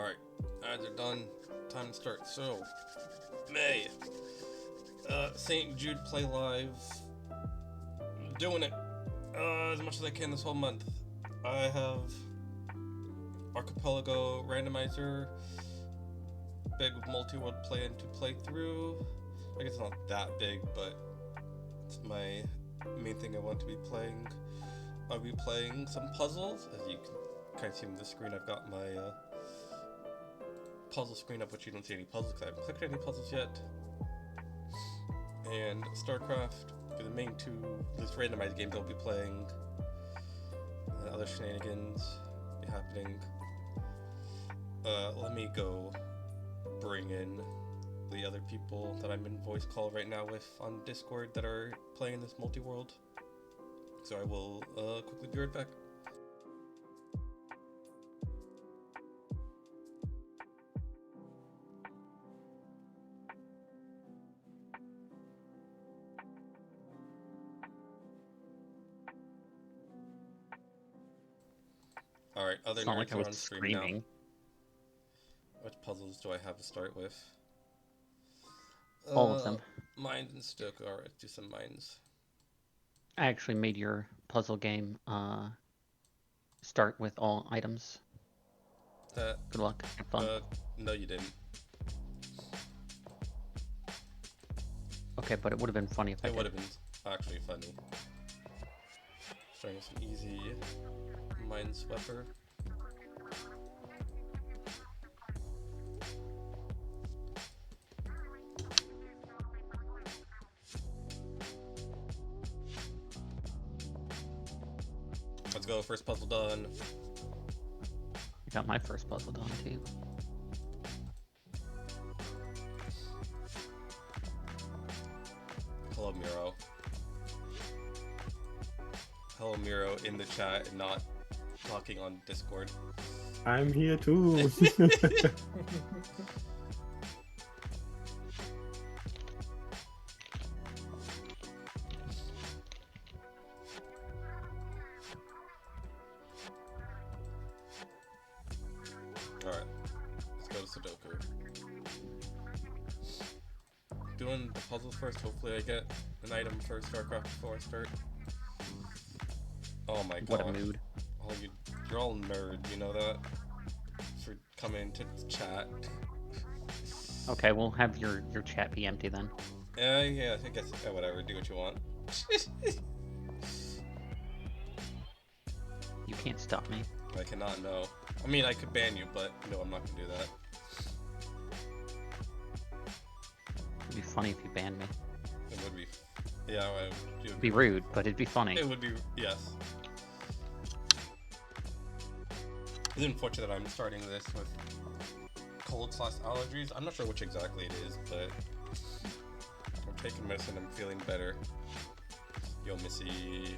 Alright, ads are done. Time to start. So, May. St. Jude Play Live. Doing it as much as I can this whole month. I have Archipelago Randomizer, big multi-world plan to play through. I guess it's not that big, but it's my main thing I want to be playing. I'll be playing some puzzles. As you can kind of see on the screen, I've got my puzzle screen up, which you don't see any puzzles because I haven't clicked any puzzles yet. And Starcraft for the main two, this randomized games I'll be playing. And other shenanigans be happening. Let me go bring in the other people that I'm in voice call right now with on Discord that are playing this multi-world. So I will quickly be right back. Alright, other It's not like nerds I are was on stream screaming. now. Which puzzles do I have to start with? All of them. Mines and Stoke. Alright, do some mines. I actually made your puzzle game start with all items. Good luck. Have fun. No, you didn't. Okay, but it would have been funny if I It did. would have been actually funny. Starting with some easy minesweeper. Let's go, first puzzle done. I got my first puzzle done too. Hello, Miro. Hello, Miro in the chat and not talking on Discord. I'm here too. Alright, let's go to Sudoku. Doing the puzzles first, hopefully I get an item for Starcraft before I start. Oh my god. What a mood. Oh, you're all nerds, you know that? For coming into chat. Okay, we'll have your chat be empty then. Yeah, I guess, whatever, do what you want. You can't stop me. I cannot, no. I mean, I could ban you, but no, I'm not gonna do that. It'd be funny if you banned me. It would be. Yeah, I do. It'd be rude, but it'd be funny. It would be, yes. It's unfortunate that I'm starting this with cold/allergies. I'm not sure which exactly it is, but I'm taking medicine. I'm feeling better. Yo, Missy.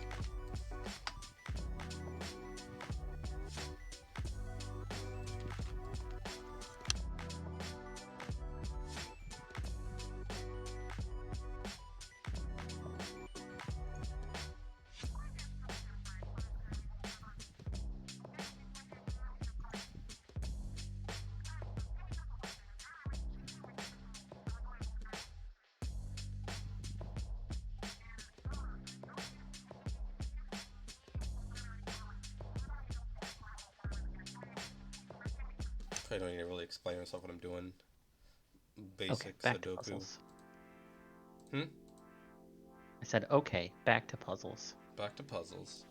I don't need to really explain myself what I'm doing. Okay, Basic back to Sudoku. puzzles. Hmm? I said, okay, back to puzzles. Back to puzzles.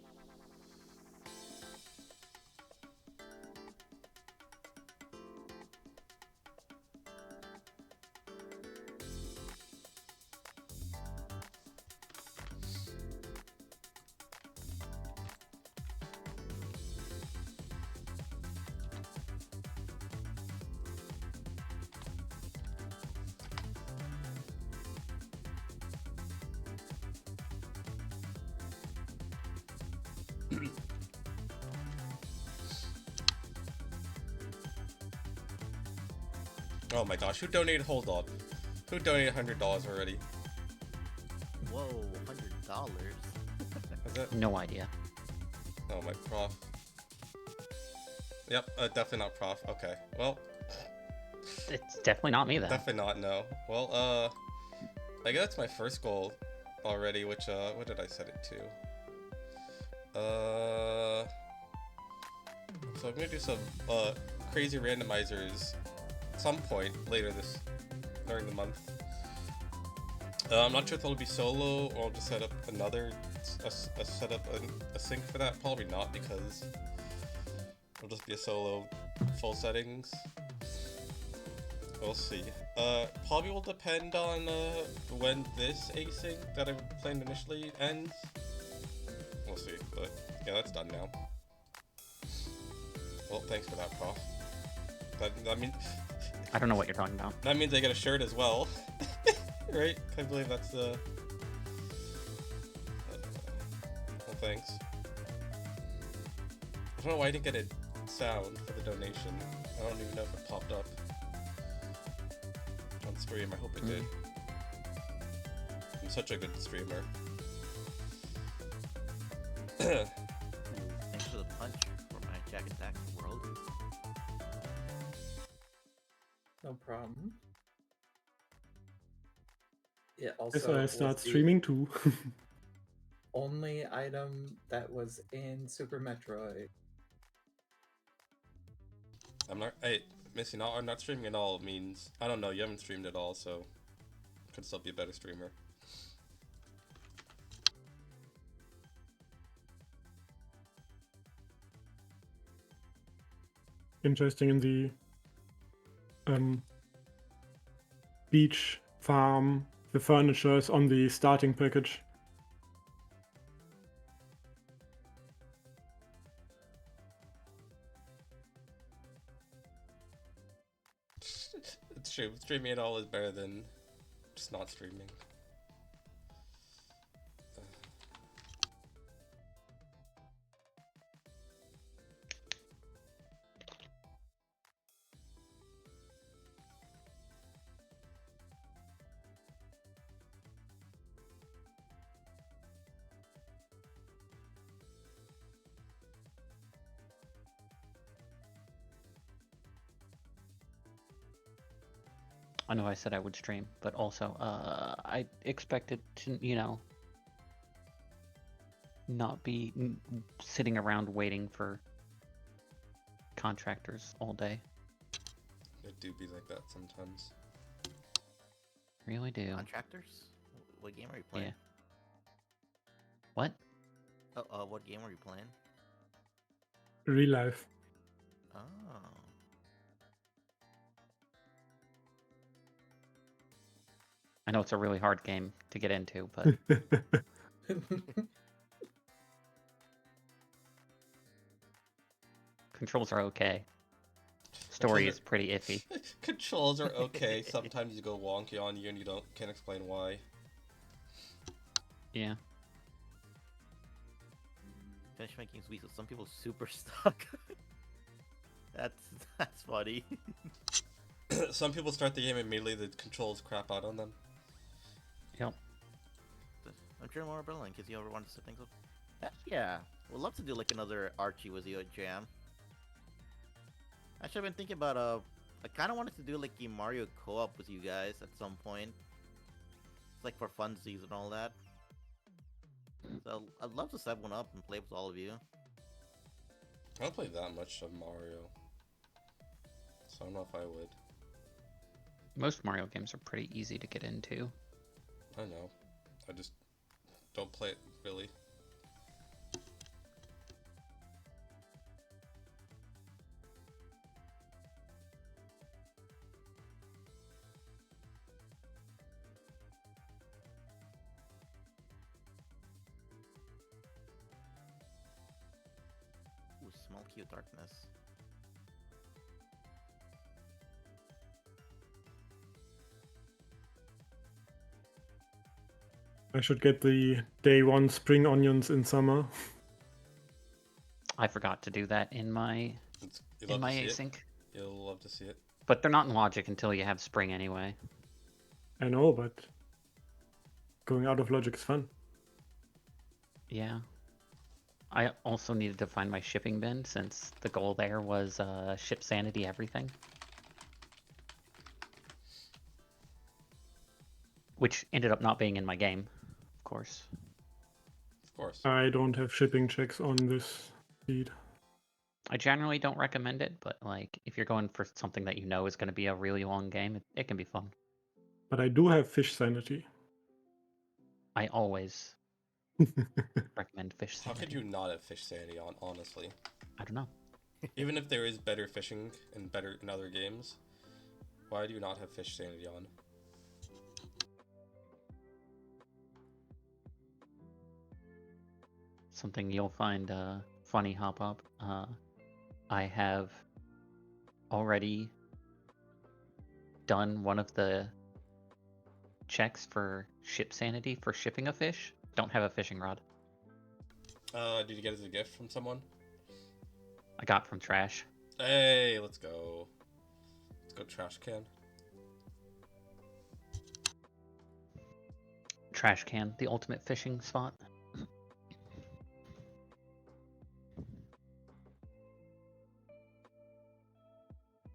Oh my gosh, who donated? Hold on. Who donated $100 already? Whoa, $100. Is that? No idea. Oh, my prof. Yep, definitely not Prof. Okay, well, It's definitely not me, though. definitely not, no. Well, I guess that's my first goal already, which, what did I set it to? So I'm gonna do some, crazy randomizers at some point later during the month. I'm not sure if it'll be solo or I'll just set up a sync for that. Probably not, because it'll just be a solo full settings. We'll see. Probably will depend on when this async that I planned initially ends. We'll see, but yeah, that's done now. Well, thanks for that, Prof. That means I don't know what you're talking about. that means I get a shirt as well, right? I believe that's well, thanks. I don't know why I didn't get a sound for the donation. I don't even know if it popped up on stream. I hope it did. I'm such a good streamer. Thanks for the punch for my Jack Attack world. No problem. It Guess also I was start the streaming too. only item that was in Super Metroid. I'm not. Hey, Missy, I'm not streaming at all means I don't know. You haven't streamed at all, so could still be a better streamer. Interesting in the beach farm. The furniture is on the starting package. It's true. Streaming at all is better than just not streaming. I know I said I would stream, but also, I expected to, not be sitting around waiting for contractors all day. It do be like that sometimes. Really do. Contractors? What game are you playing? Yeah. What? What game are you playing? Real life. Oh. I know it's a really hard game to get into, but controls are okay. Story is pretty iffy. Controls are okay. Sometimes you go wonky on you and you can't explain why. Yeah. Finish making sweet, so some people super stuck. That's funny. Some people start the game immediately, the controls crap out on them. Yep. I'm sure more about in case you ever want to set things up. Yeah, would love to do like another Archie with you jam. Actually, I've been thinking about I kind of wanted to do like a Mario co-op with you guys at some point. It's like for funsies and all that. So I'd love to set one up and play with all of you. I don't play that much of Mario, so I don't know if I would. Most Mario games are pretty easy to get into. I know. I just don't play it really. Ooh, small cute darkness. I should get the day one spring onions in summer. I forgot to do that in my async. You'll love to see it. But they're not in logic until you have spring anyway. I know, but going out of logic is fun. Yeah. I also needed to find my shipping bin since the goal there was ship sanity everything. Which ended up not being in my game, of course. Of course. I don't have shipping checks on this feed. I generally don't recommend it, but like if you're going for something that you know is going to be a really long game, it can be fun. But I do have fish sanity. I always recommend fish How sanity. could you not have fish sanity on, honestly? I don't know. Even if there is better fishing and better in other games, why do you not have fish sanity on? Something you'll find funny, Hop Up. I have already done one of the checks for ship sanity for shipping a fish. Don't have a fishing rod. Did you get it as a gift from someone? I got from trash. Hey, let's go. Let's go trash can. Trash can, the ultimate fishing spot.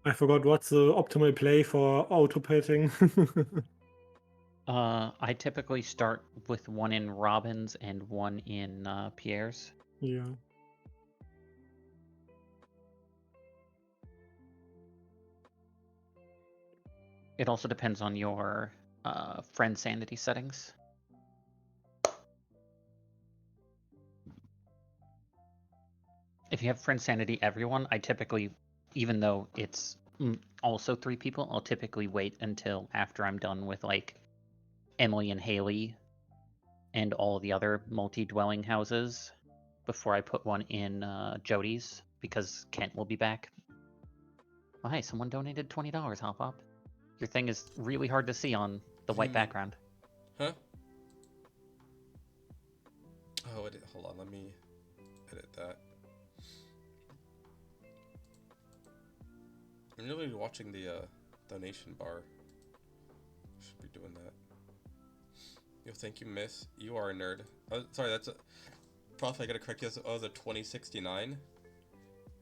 I forgot what's the optimal play for auto-petting. I typically start with one in Robin's and one in Pierre's. Yeah. It also depends on your friend sanity settings. If you have friend sanity everyone, I typically, even though it's also 3 people, I'll typically wait until after I'm done with like Emily and Haley and all the other multi-dwelling houses before I put one in Jody's, because Kent will be back. Oh, hey, someone donated $20, Hop Up. Your thing is really hard to see on the white background. Huh? Oh, hold on, let me edit that. I'm really watching the donation bar. Should be doing that. Yo, thank you, miss. You are a nerd. Oh, sorry, that's a... Prof, I gotta correct you. Oh, the $20.69?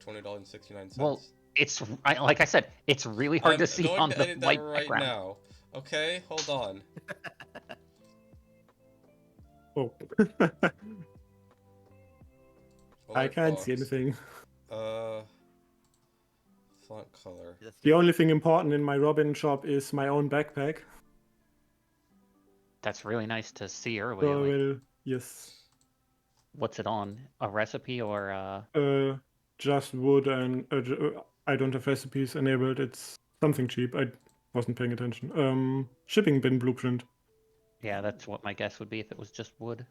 $20.69. Well, it's like I said, it's really hard to see on the edit that white right background. now. Okay, hold on. Oh. I Alert can't box. see anything. Font color. The only thing important in my Robin shop is my own backpack. That's really nice to see early. So I Like, will, yes. what's it on? A recipe or Just wood and I don't have recipes enabled. It's something cheap. I wasn't paying attention. Shipping bin blueprint. Yeah, that's what my guess would be if it was just wood.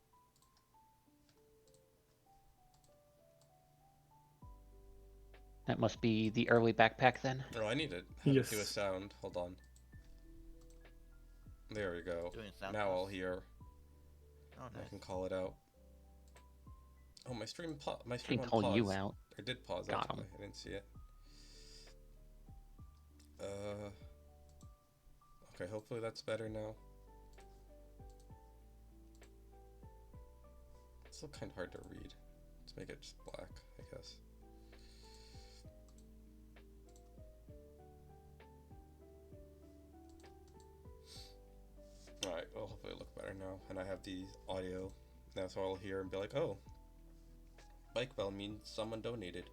That must be the early backpack then. Oh, I need to Yes. do a sound. Hold on. There we go. Now I'll hear. Oh, nice. I can call it out. Oh, my stream I can call on pause. you out. I did pause. Got actually. him. I didn't see it. Okay, hopefully that's better now. It's still kind of hard to read. Let's make it just black, I guess. Alright, well, hopefully it'll look better now. And I have the audio now, so I'll hear and be like, oh, bike bell means someone donated.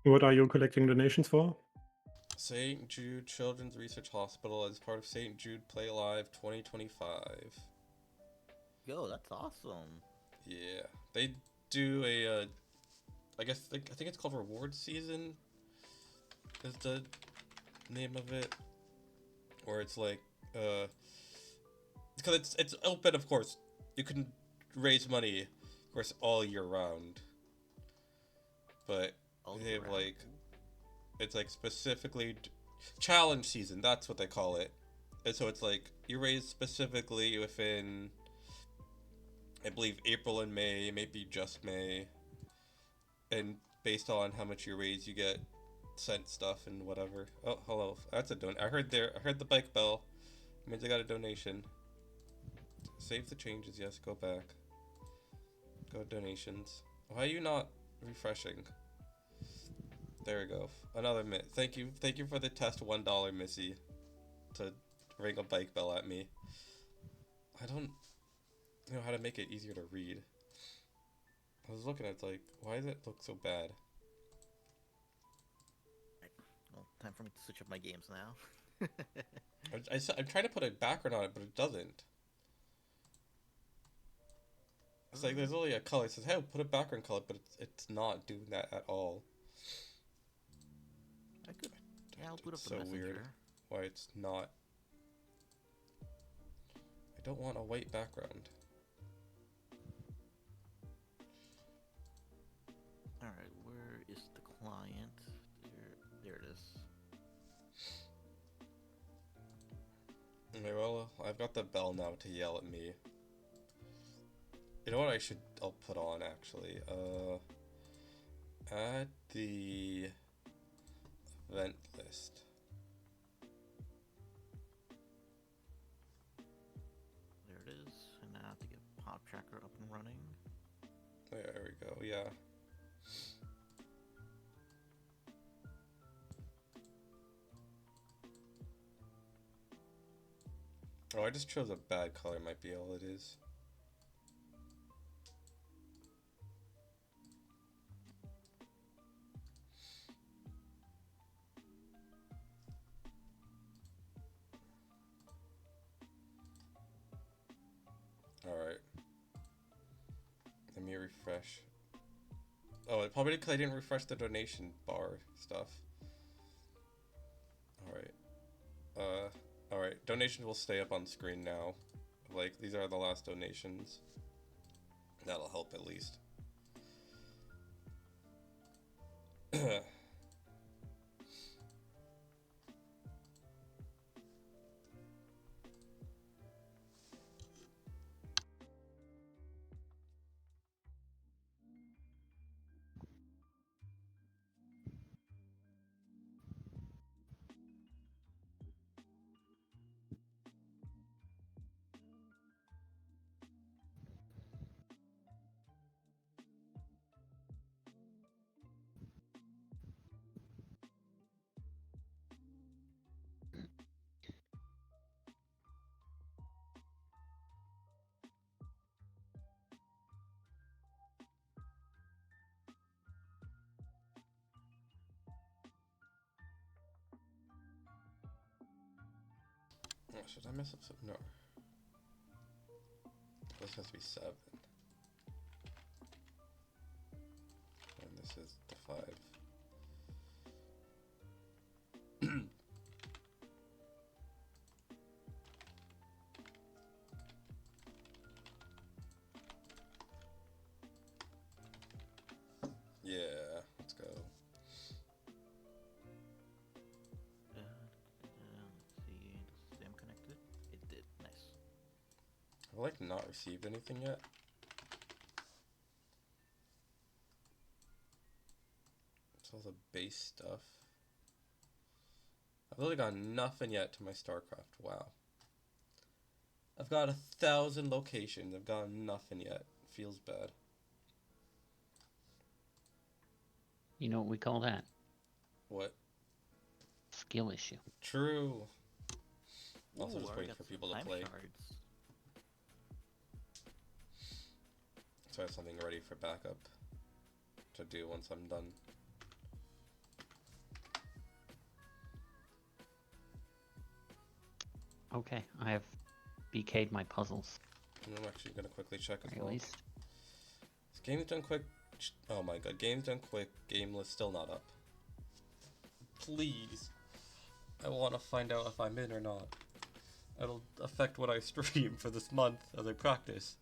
What are you collecting donations for? St. Jude Children's Research Hospital as part of St. Jude Play Live 2025. Yo, that's awesome. Yeah, they do a, I think it's called Reward Season, is the name of it, where it's like, because it's open, of course. You can raise money, of course, all year round. But they have like, it's like specifically challenge season. That's what they call it, And so it's like you raise specifically within, I believe, April and May, maybe just May, and based on how much you raise, you get sent stuff and whatever. Oh, hello. That's a I heard the bike bell. It means I got a donation. Save the changes. Yes, go back. Go donations. Why are you not refreshing? There we go. Another minute. Thank you for the test $1, Missy, to ring a bike bell at me. I don't know how to make it easier to read. I was looking at it like, why does it look so bad? Well, time for me to switch up my games now. I'm trying to put a background on it, but it doesn't. It's like there's only a color. It says, hey, put a background color, but it's not doing that at all. I could. Yeah, I'll boot up It's the so messenger. weird why it's not. I don't want a white background. Alright, where is the client? There it is. Okay, well, I've got the bell now to yell at me. You know what I'll put on, actually? Add the event list. There it is. And now I have to get Pop Tracker up and running. There we go, yeah. Oh, I just chose a bad color, might be all it is. Alright. Let me refresh. Oh, it probably because I didn't refresh the donation bar stuff. Alright. Alright. Donations will stay up on screen now. Like, these are the last donations. That'll help at least. Oh, should I mess up some? No. This has to be 7. And this is the 5. Yeah, let's go. Let's see, does Sam connected? It did. Nice. I've like not received anything yet. It's all the base stuff. I've really got nothing yet to my Starcraft. Wow. I've got 1,000 locations. I've got nothing yet. Feels bad. You know what we call that? What? Skill issue. True. Also Ooh, just I waiting got for some people to time play. shards. So I have something ready for backup to do once I'm done. Okay, I have BK'd my puzzles. And I'm actually going to quickly check as At well. least. Is Games Done Quick? Oh my god, Games Done Quick game list still not up. Please. I want to find out if I'm in or not. It'll affect what I stream for this month as I practice.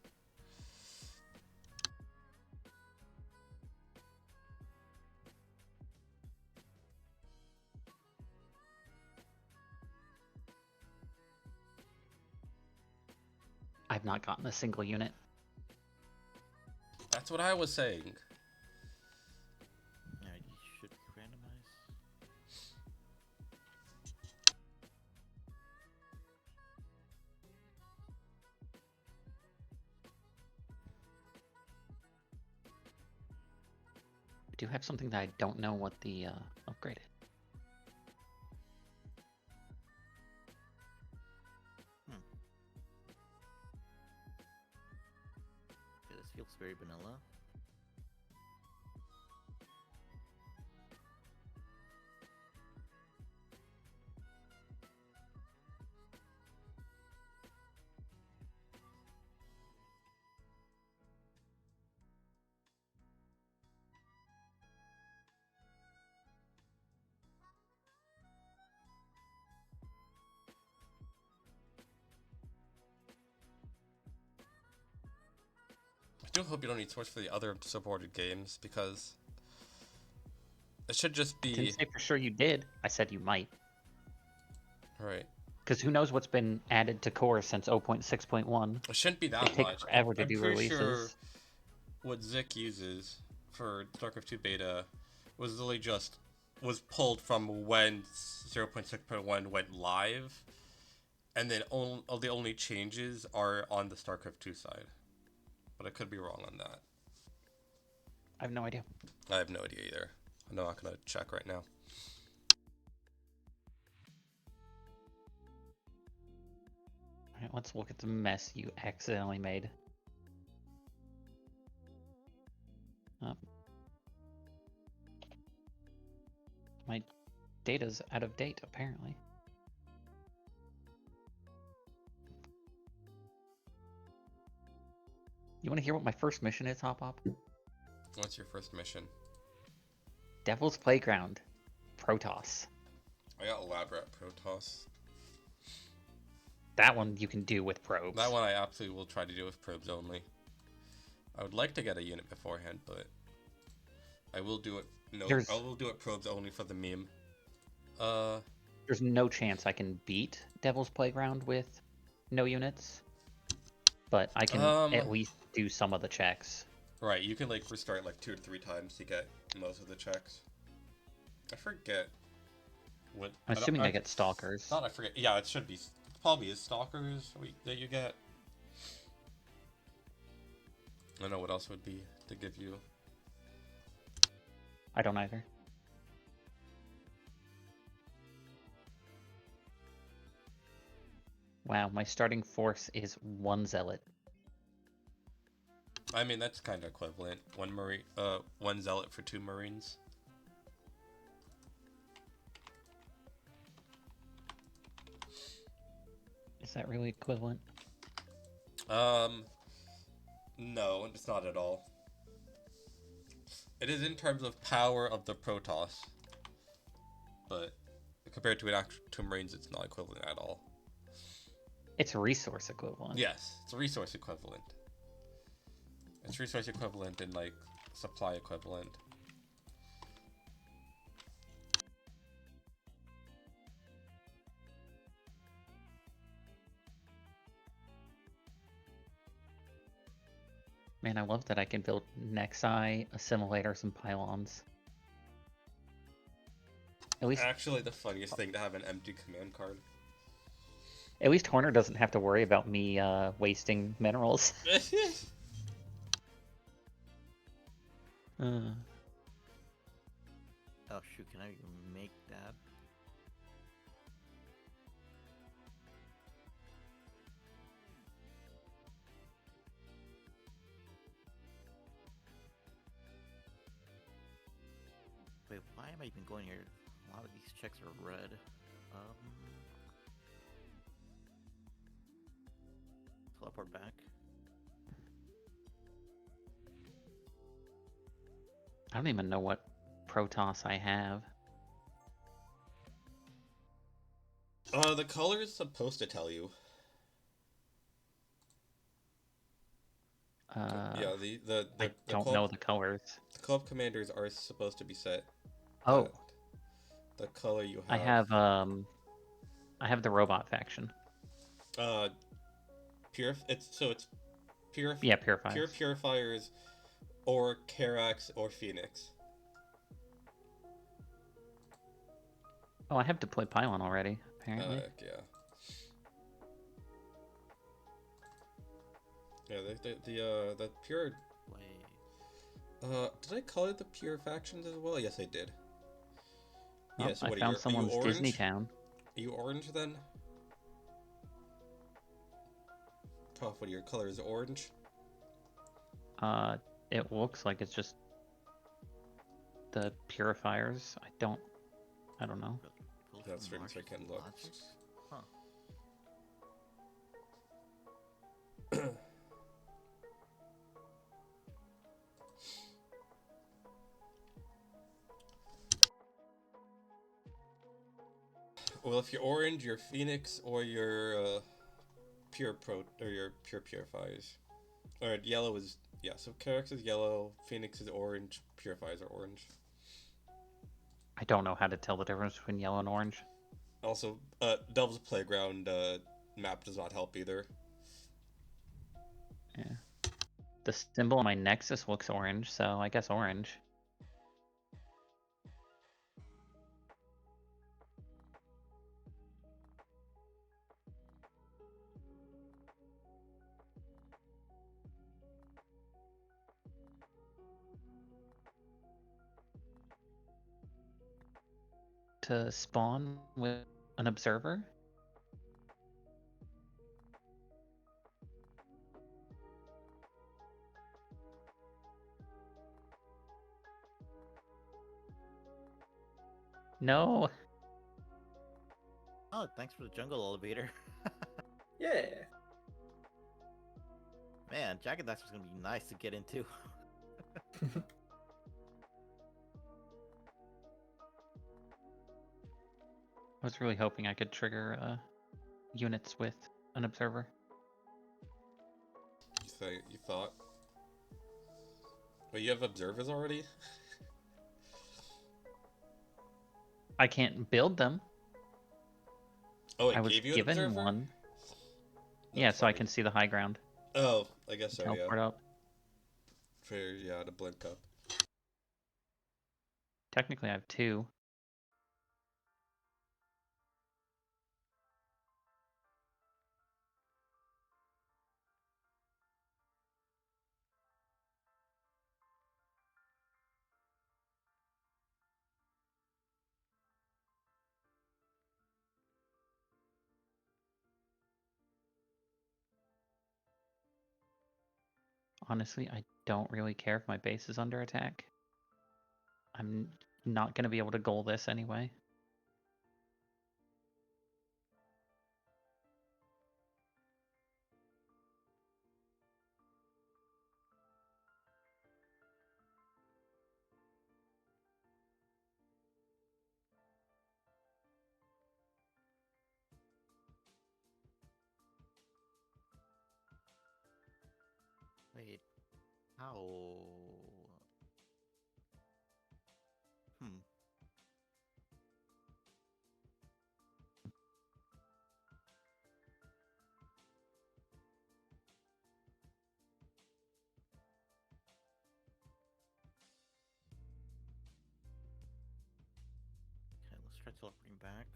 I've not gotten a single unit. That's what I was saying. Yeah, you should be randomized. I do have something that I don't know what the upgrade is. Okay, this feels very vanilla. I do hope you don't need Source for the other supported games, because it should just I be... didn't say for sure you did. I said you might. Right. Because who knows what's been added to core since 0.6.1. It shouldn't be that It takes much. forever to I'm do pretty releases. sure what Zik uses for Starcraft 2 beta was literally just was pulled from when 0.6.1 went live, and then all the only changes are on the Starcraft 2 side. But I could be wrong on that. I have no idea. I have no idea either. I'm not gonna check right now. Alright, let's look at the mess you accidentally made. My data's out of date, apparently. You want to hear what my first mission is, Hop Hop? What's your first mission? Devil's Playground. Protoss. I got Labrat Protoss. That one you can do with probes. That one I absolutely will try to do with probes only. I would like to get a unit beforehand, but I will do it. No, I will do it probes only for the meme. There's no chance I can beat Devil's Playground with no units, but I can at least do some of the checks. Right, you can like restart like 2 or 3 times to get most of the checks. I forget what. I'm assuming I get Stalkers. Thought I forget. Yeah, it should be. Probably is Stalkers that you get. I don't know what else would be to give you. I don't either. Wow, my starting force is 1 Zealot. I mean, that's kind of equivalent. 1 Zealot for 2 Marines. Is that really equivalent? No, it's not at all. It is in terms of power of the Protoss, but compared to Marines, it's not equivalent at all. It's resource equivalent. Yes, it's a resource equivalent. It's resource equivalent and like supply equivalent. Man, I love that I can build Nexi, assimilators, and pylons. At least, Actually, the funniest thing to have an empty command card. at least Horner doesn't have to worry about me wasting minerals. Oh shoot, can I make that? Wait, why am I even going here? A lot of these checks are red. Teleport back. I don't even know what Protoss I have. The color is supposed to tell you. Yeah, I don't know the colors. The co-op commanders are supposed to be set. Oh, The color you have. I have the robot faction. It's pure Yeah, purifiers. pure purifiers, or Karax or Phoenix. Oh, I have deployed pylon already, apparently. Yeah. Yeah, the pure. Wait. Did I call it the pure factions as well? Yes, I did. Oh, Yeah. So I what found are you someone's orange? Disney Town. Are you orange then? Toph, what are your colors? Orange. It looks like it's just the purifiers. I don't know. That's right, so I can look. Huh. Well, if you're orange, you're Phoenix, or you're your pure purifiers. Alright, yellow is so Karax is yellow, Phoenix is orange, purifiers are orange. I don't know how to tell the difference between yellow and orange. Also, Devil's Playground map does not help either. Yeah. The symbol on my Nexus looks orange, so I guess orange. To spawn with an observer? No. Oh, thanks for the jungle elevator. Yeah. Man, Jack and Daxter's gonna be nice to get into. I was really hoping I could trigger units with an observer. You thought? But you have observers already? I can't build them. Oh, it I was gave you an given observer? one. That's Yeah, so I funny. can see the high ground. Oh, I guess so, Teleport yeah. up. To blink up. Technically, I have 2. Honestly, I don't really care if my base is under attack. I'm not going to be able to goal this anyway. Wait, how? Hmm. Okay, let's try teleporting back.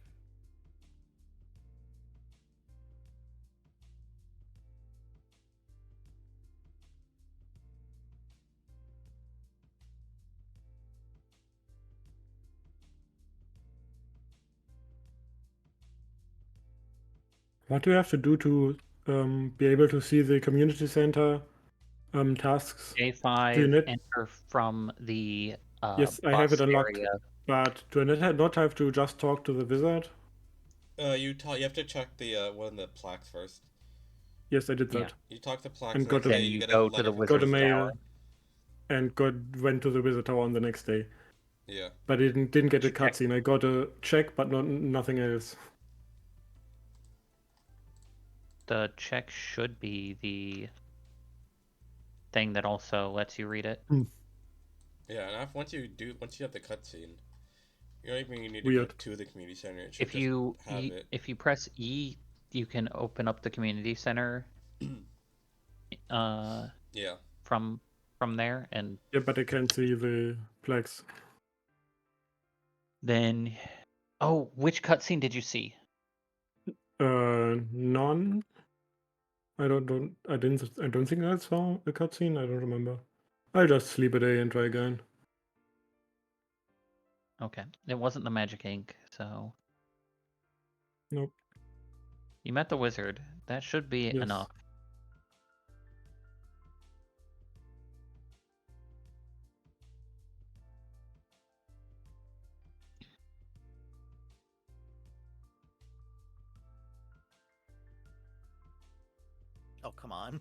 What do you have to do to be able to see the community center tasks? Do you J5, need? enter from the Yes, I have it bus unlocked. area. But do I not have to just talk to the wizard? You have to check the one of the plaques first. Yes, I did Yeah. that. You talk to plaques And the got next a- day, Then you you get a go to letter the from Got a wizard's mail tower. and went to the wizard tower on the next day. Yeah. But I didn't get a Check. cutscene. I got a check, but nothing else. The check should be the thing that also lets you read it. Yeah, and once you have the cutscene, you don't even need to Weird. go to the community center. It should If you just have it. if you press E, you can open up the community center Yeah. from there, and Yeah, but I can't see the flags. then oh, which cutscene did you see? None. I don't think I saw a cutscene. I don't remember. I'll just sleep a day and try again. Okay, it wasn't the magic ink, so Nope. you met the wizard. That should be Yes. enough. Oh, come on.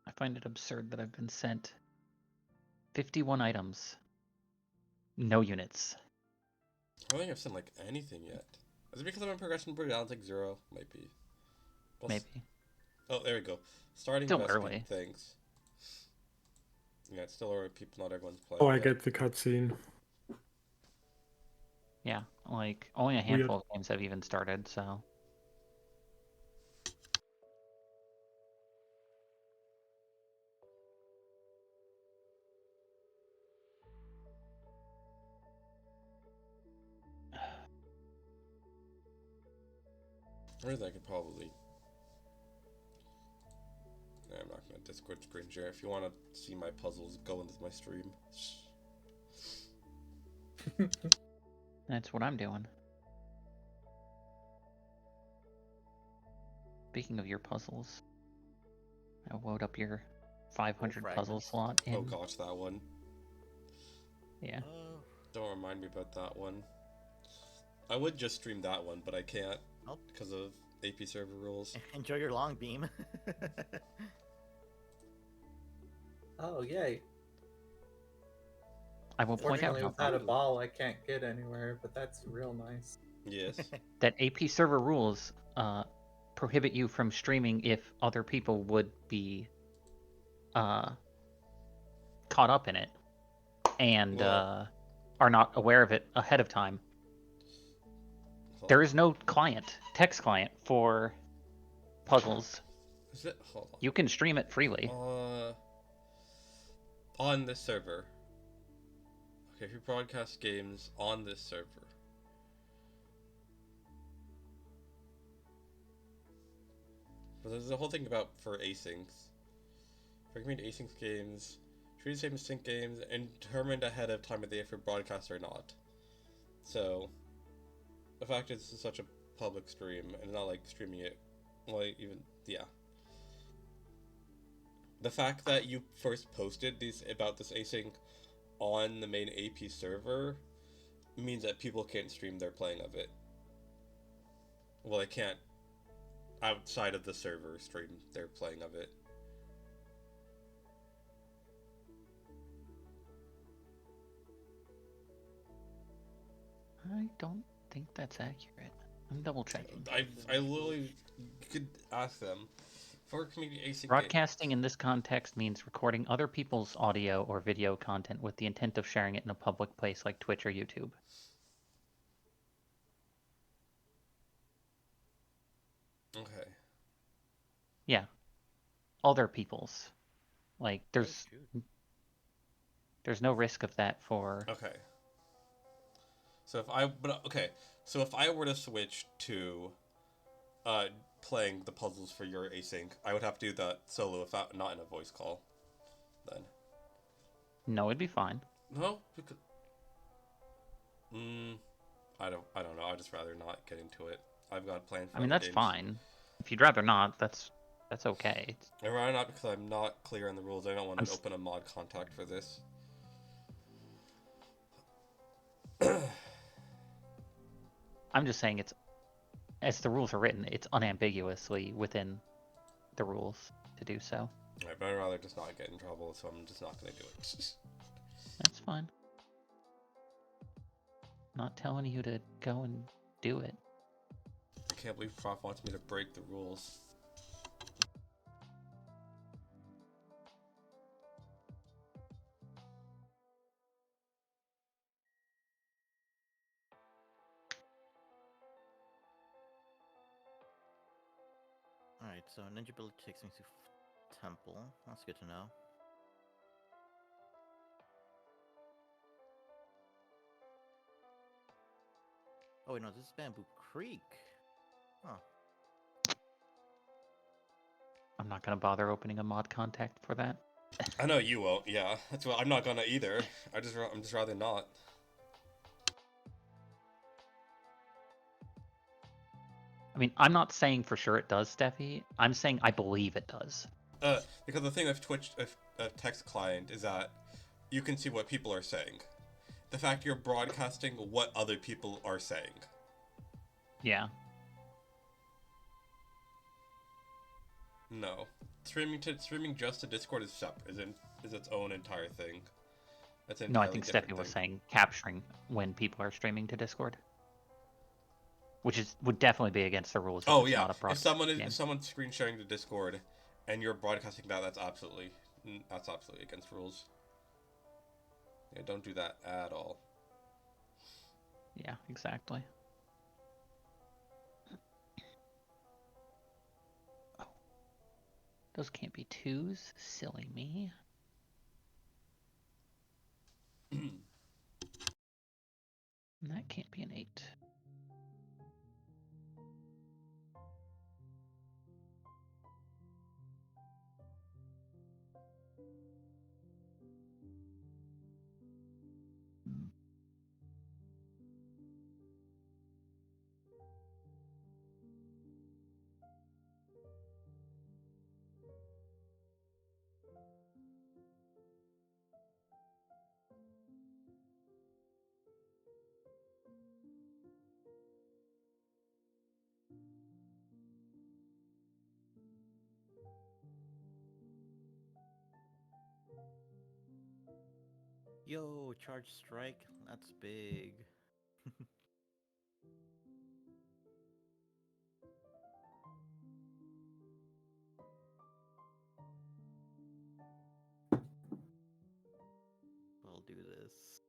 I find it absurd that I've been sent 51 items, no units. I don't think I've seen like anything yet. Is it because I'm in progression break? I don't think 0 might be. Well, Maybe. Oh, there we go. Starting Still investing early. things. Yeah, it's still early. People, not everyone's playing. Oh, I yet. get the cutscene. Yeah, like only a handful of games have even started, so. Or I could probably. Nah, I'm not gonna Discord screen share. If you want to see my puzzles, go into my stream. That's what I'm doing. Speaking of your puzzles, I load up your 500 puzzle fragments. slot in. Oh gosh, that one. Yeah. Don't remind me about that one. I would just stream that one, but I can't Nope. because of AP server rules. Enjoy your long beam. Oh, yay. I will point out Fortunately, how without a ball, I can't get anywhere, but that's real nice. Yes. that AP server rules prohibit you from streaming if other people would be caught up in it and Well- are not aware of it ahead of time. There is no client, text client for puzzles. Is it? Hold on. You can stream it freely. On this server. Okay, if you broadcast games on this server. But there's a whole thing about for asyncs. Recommend async games, treat the same as sync games, and determined ahead of time if they for broadcast or not. So, the fact that this is such a public stream, and not like streaming it, well, even, yeah. The fact that you first posted these about this async on the main AP server means that people can't stream their playing of it. Well, they can't outside of the server stream their playing of it. I don't think that's accurate. I'm double checking. I literally could ask them for community async. Broadcasting in this context means recording other people's audio or video content with the intent of sharing it in a public place like Twitch or YouTube. Okay. Yeah. Other people's. Like there's no risk of that for Okay. So if I were to switch to playing the puzzles for your async, I would have to do that solo without not in a voice call. Then. No, it'd be fine. No, because I don't know. I'd just rather not get into it. I've got plans for I mean, other that's games. fine. If you'd rather not, that's okay. I'd rather not because I'm not clear on the rules. I don't want to open a mod contact for this. I'm just saying it's, as the rules are written, it's unambiguously within the rules to do so. Right, but I'd rather just not get in trouble, so I'm just not gonna do it. That's fine. Not telling you to go and do it. I can't believe Prof wants me to break the rules. Alright, so ninja ability takes me to temple. That's good to know. Oh wait, no, this is Bamboo Creek. Huh. I'm not gonna bother opening a mod contact for that. I know you won't. Yeah, that's what I'm not gonna either. I'm just rather not. I mean, I'm not saying for sure it does, Steffi. I'm saying I believe it does. Because the thing with Twitch, a text client, is that you can see what people are saying. The fact you're broadcasting what other people are saying. Yeah. No, streaming just to Discord is separate. Is its own entire thing. That's an No, I entirely think different Steffi was thing. saying capturing when people are streaming to Discord, which would definitely be against the rules. Oh It's yeah, not a if game. someone's screen sharing to Discord, and you're broadcasting that, that's absolutely against rules. Yeah, don't do that at all. Yeah, exactly. Oh, those can't be 2s. Silly me. And that can't be an 8. Yo, charge strike. That's big. I'll do this.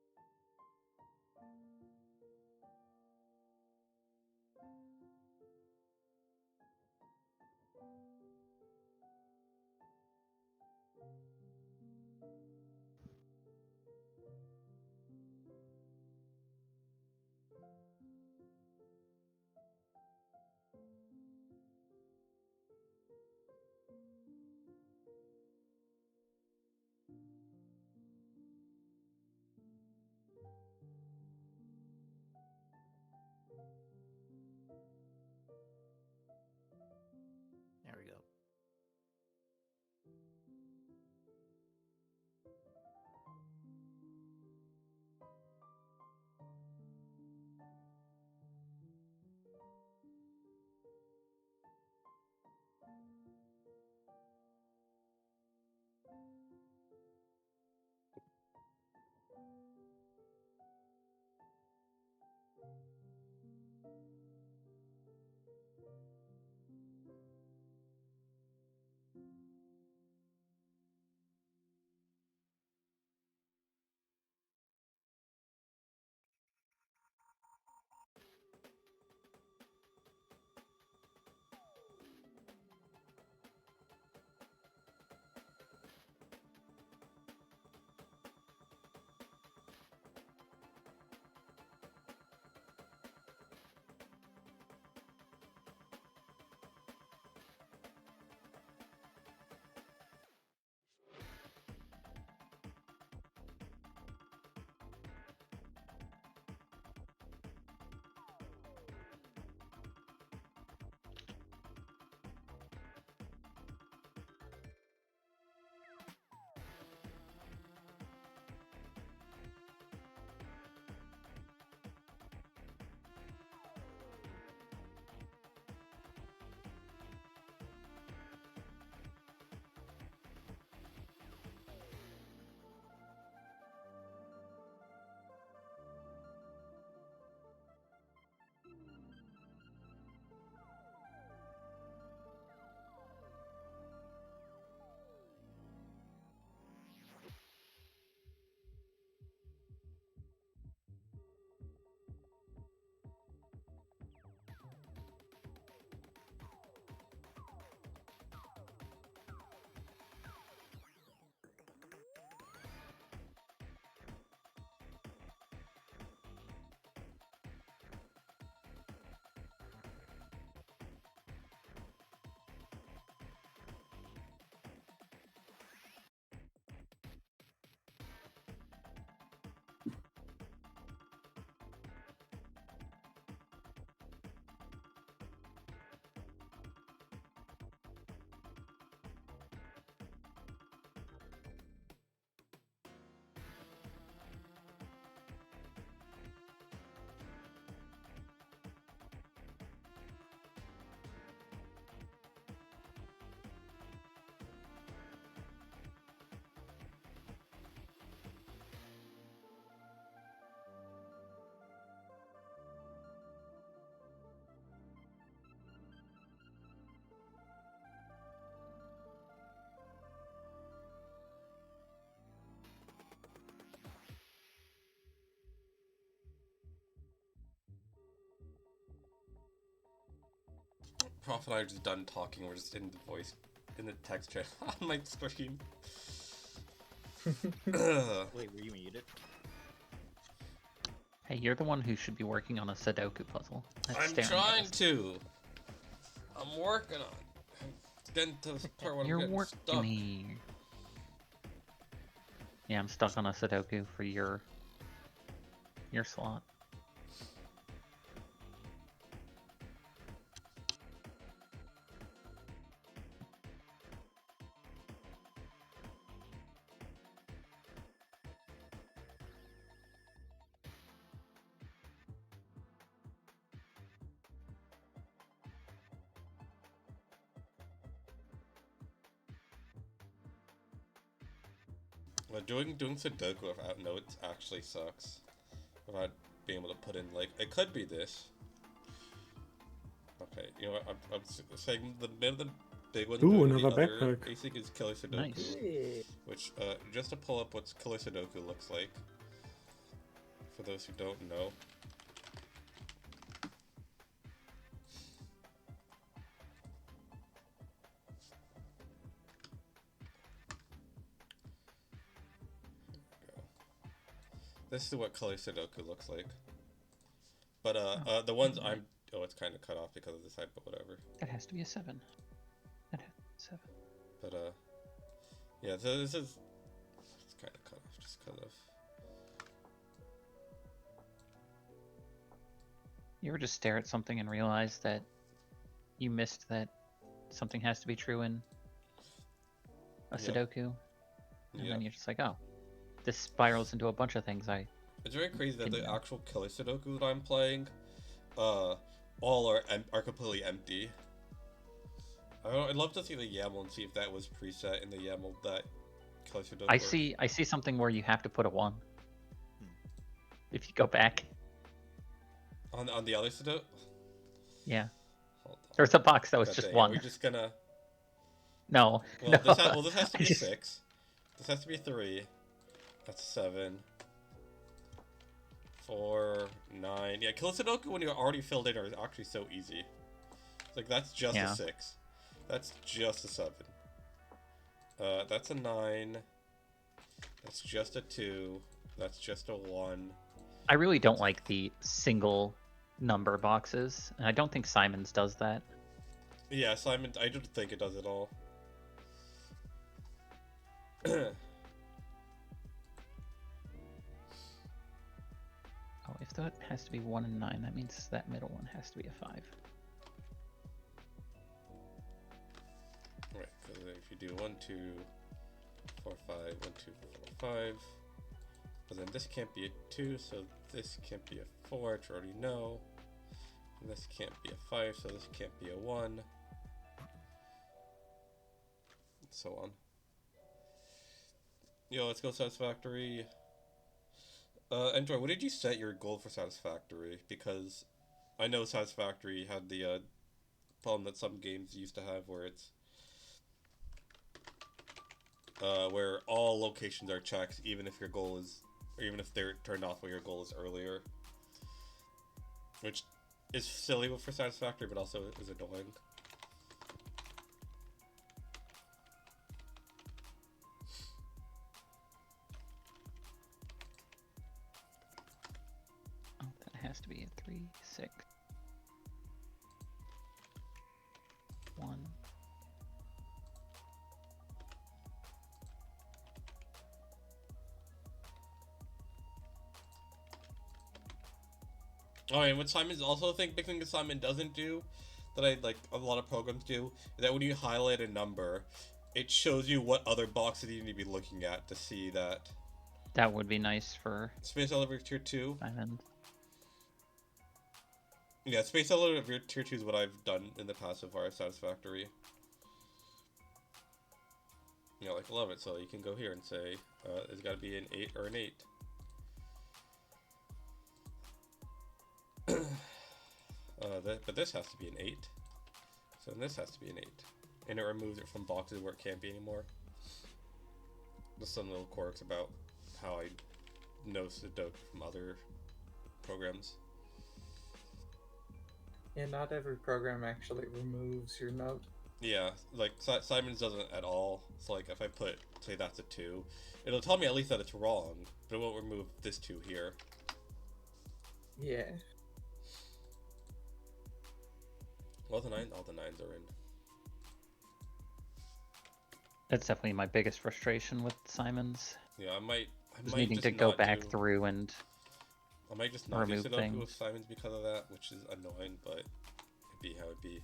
Prof and I are just done talking. We're just in the text chat on my screen. Wait, were you muted? Hey, you're the one who should be working on a Sudoku puzzle. That's I'm staring at trying us. to. I'm working on it. It's getting to the part where You're I'm getting working stuck. here. Yeah, I'm stuck on a Sudoku for your slot. Well, doing Sudoku without notes actually sucks. Without being able to put in, like, it could be this. Okay, you know what? I'm saying the big one. Ooh, the another other backpack. async is Killer Sudoku. Nice. Which, just to pull up what Killer Sudoku looks like. For those who don't know. This is what Color Sudoku looks like. But the ones I'm it's kind of cut off because of the side, but whatever. That has to be a 7. That has to be a 7. But yeah. So this is it's kind of cut off just because of. You ever just stare at something and realize that you missed that something has to be true in a Sudoku? And then you're just like, oh, this spirals into a bunch of things It's very crazy that the actual Killer Sudoku that I'm playing, all are completely empty. I'd love to see the YAML and see if that was preset in the YAML that Killer Sudoku. I see something where you have to put a 1. If you go back. On the other Sudoku? Yeah. Hold on. There's a box that was God just dang, 1. We're just gonna. No. Well, no. this has to be 6. This has to be 3. That's 7. 4, 9. Yeah, Killer Sudoku when you're already filled in are actually so easy. It's like that's just a 6. That's just a 7. That's a 9. That's just a 2. That's just a 1. I really don't like the single number boxes, and I don't think Simon's does that. Yeah, Simon, I don't think it does at all. Oh, if that has to be 1 and 9, that means that middle one has to be a 5. Right, because if you do 1, 2, 4, 5, 1, 2, 4, 5, but then this can't be a 2, so this can't be a 4, which I already know. And this can't be a 5, so this can't be a 1. And so on. Yo, let's go Satisfactory. Enjoy, what did you set your goal for Satisfactory? Because I know Satisfactory had the problem that some games used to have where it's where all locations are checked, even if your goal is, or even if they're turned off while your goal is earlier. Which is silly for Satisfactory, but also is annoying. Oh, that has to be a 3, 6, 1. Oh, and what Simon's also big thing that Simon doesn't do, that I like a lot of programs do, is that when you highlight a number, it shows you what other boxes you need to be looking at to see that. That would be nice for Space Elevator Tier 2. Simon. Yeah, Space Elevator Tier 2 is what I've done in the past so far as Satisfactory. You know, like, love it, so you can go here and say, it's gotta be an 8 or an 8. But this has to be an 8. So then this has to be an 8. And it removes it from boxes where it can't be anymore. Just some little quirks about how I know Sudoku from other programs. Yeah, not every program actually removes your note. Yeah, like Simon's doesn't at all. So like if I put, say that's a 2, it'll tell me at least that it's wrong, but it won't remove this 2 here. Yeah. All the 9s are in. That's definitely my biggest frustration with Simon's. Yeah, I might Is needing just to go not back do, through and I might just not do remove Sudoku things. with Simon's because of that, which is annoying, but it'd be how it be.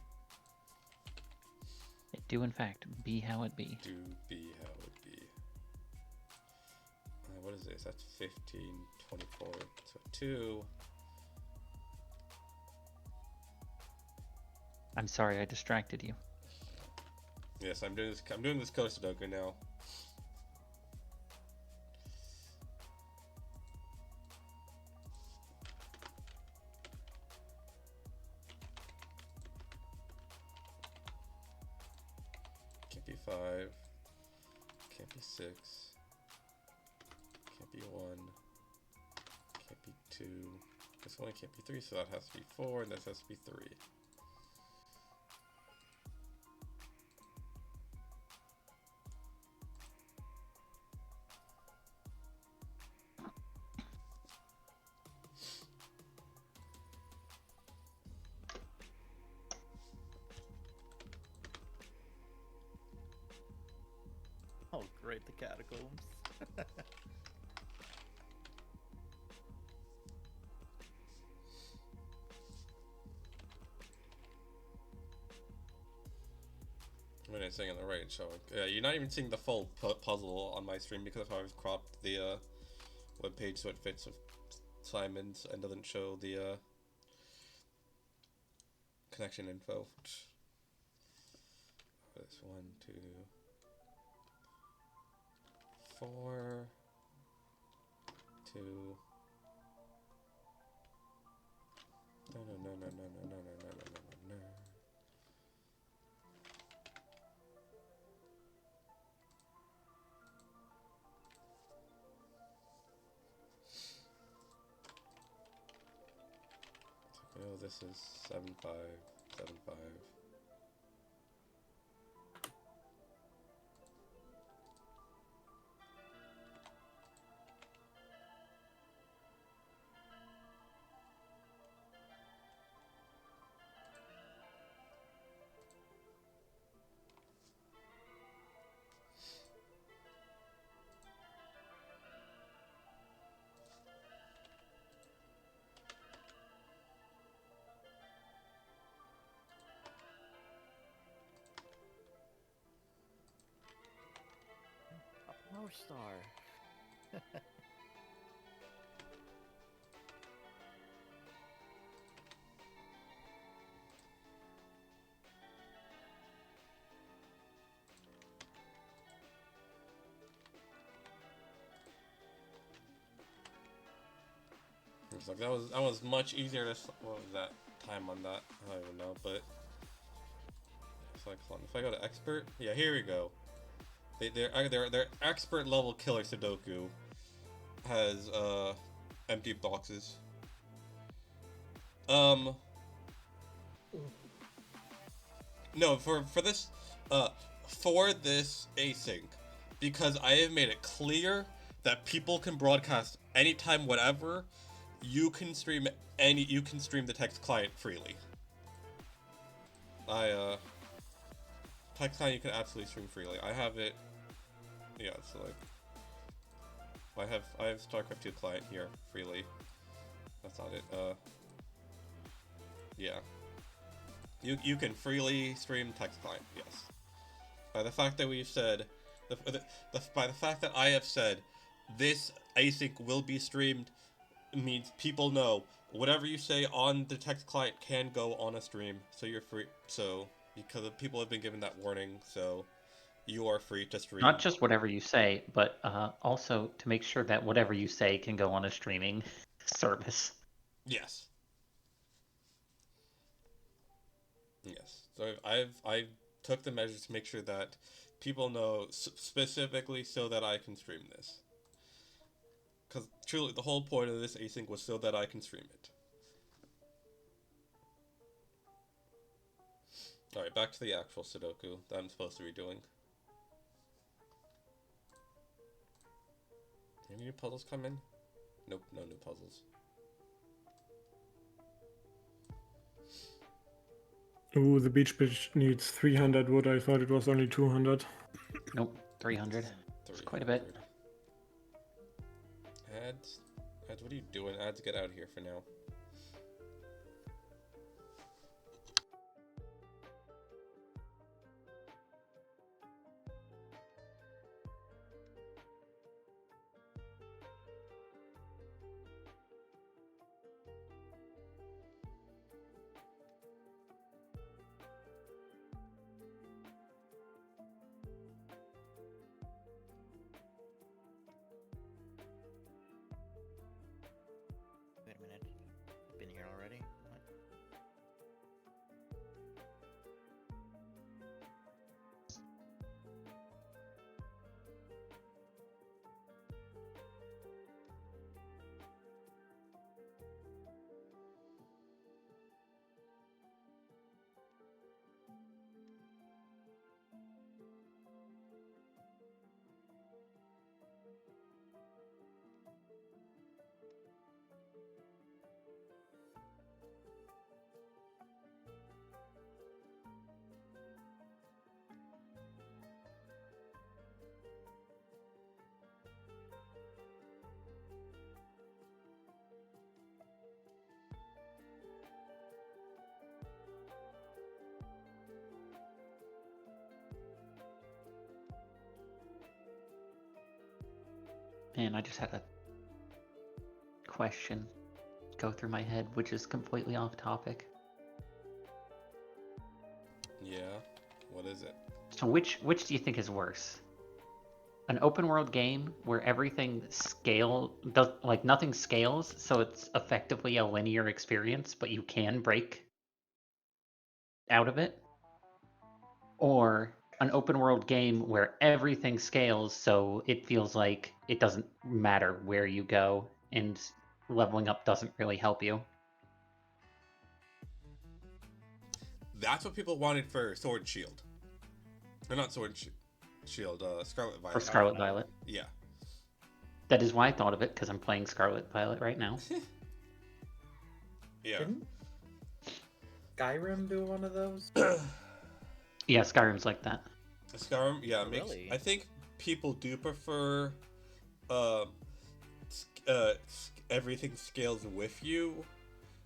It do in fact be how it be. Do be how it be. What is this? That's 15, 24, so 2. I'm sorry I distracted you. Yes, I'm doing this color Sudoku now. Can't be 5. Can't be 6. Can't be 1. Can't be 2. This one can't be 3, so that has to be 4, and this has to be 3. Oh, great, the catacombs. I'm not saying on the right showing. Yeah, you're not even seeing the full puzzle on my stream because of how I've cropped the web page so it fits with Simon's and doesn't show the connection info. This 1, 2, 4, 2. No. Oh, this is 7, 5, 7, 5. A power star. It's like that was much easier to. What was that time on that? I don't even know, but it's like, hold on, if I go to expert, yeah, here we go. Their expert level killer Sudoku has empty boxes. No, for this async, because I have made it clear that people can broadcast anytime, whatever. You can stream the text client freely. Text client you can absolutely stream freely. I have it. Yeah, so like I have Starcraft 2 client here freely. That's not it. Yeah. You can freely stream text client, yes. By the fact that we've said, by the fact that I have said, this async will be streamed, means people know whatever you say on the text client can go on a stream, so you're free. So because people have been given that warning, so you are free to stream. Not just whatever you say, but also to make sure that whatever you say can go on a streaming service. Yes. Yes. So I took the measures to make sure that people know specifically so that I can stream this. Because truly, the whole point of this async was so that I can stream it. Alright, back to the actual Sudoku that I'm supposed to be doing. Any new puzzles come in? Nope, no new puzzles. Ooh, the beach bridge needs 300 wood. I thought it was only 200. Nope, 300. It's quite a bit. Ads? Ads, what are you doing? Ads, get out of here for now. Wait a minute. Been here already? What? Man, I just had a question go through my head, which is completely off topic. Yeah, what is it? So which do you think is worse? An open world game where everything nothing scales, so it's effectively a linear experience, but you can break out of it? Or an open world game where everything scales, so it feels like it doesn't matter where you go and leveling up doesn't really help you? That's what people wanted for Sword and Shield. Or not Sword and Shield, Scarlet Violet. For Scarlet Violet. Yeah. That is why I thought of it, because I'm playing Scarlet Violet right now. Yeah. Didn't Skyrim do one of those? Yeah, Skyrim's like that. Skyrim, yeah, Oh, makes. really? I think people do prefer, everything scales with you,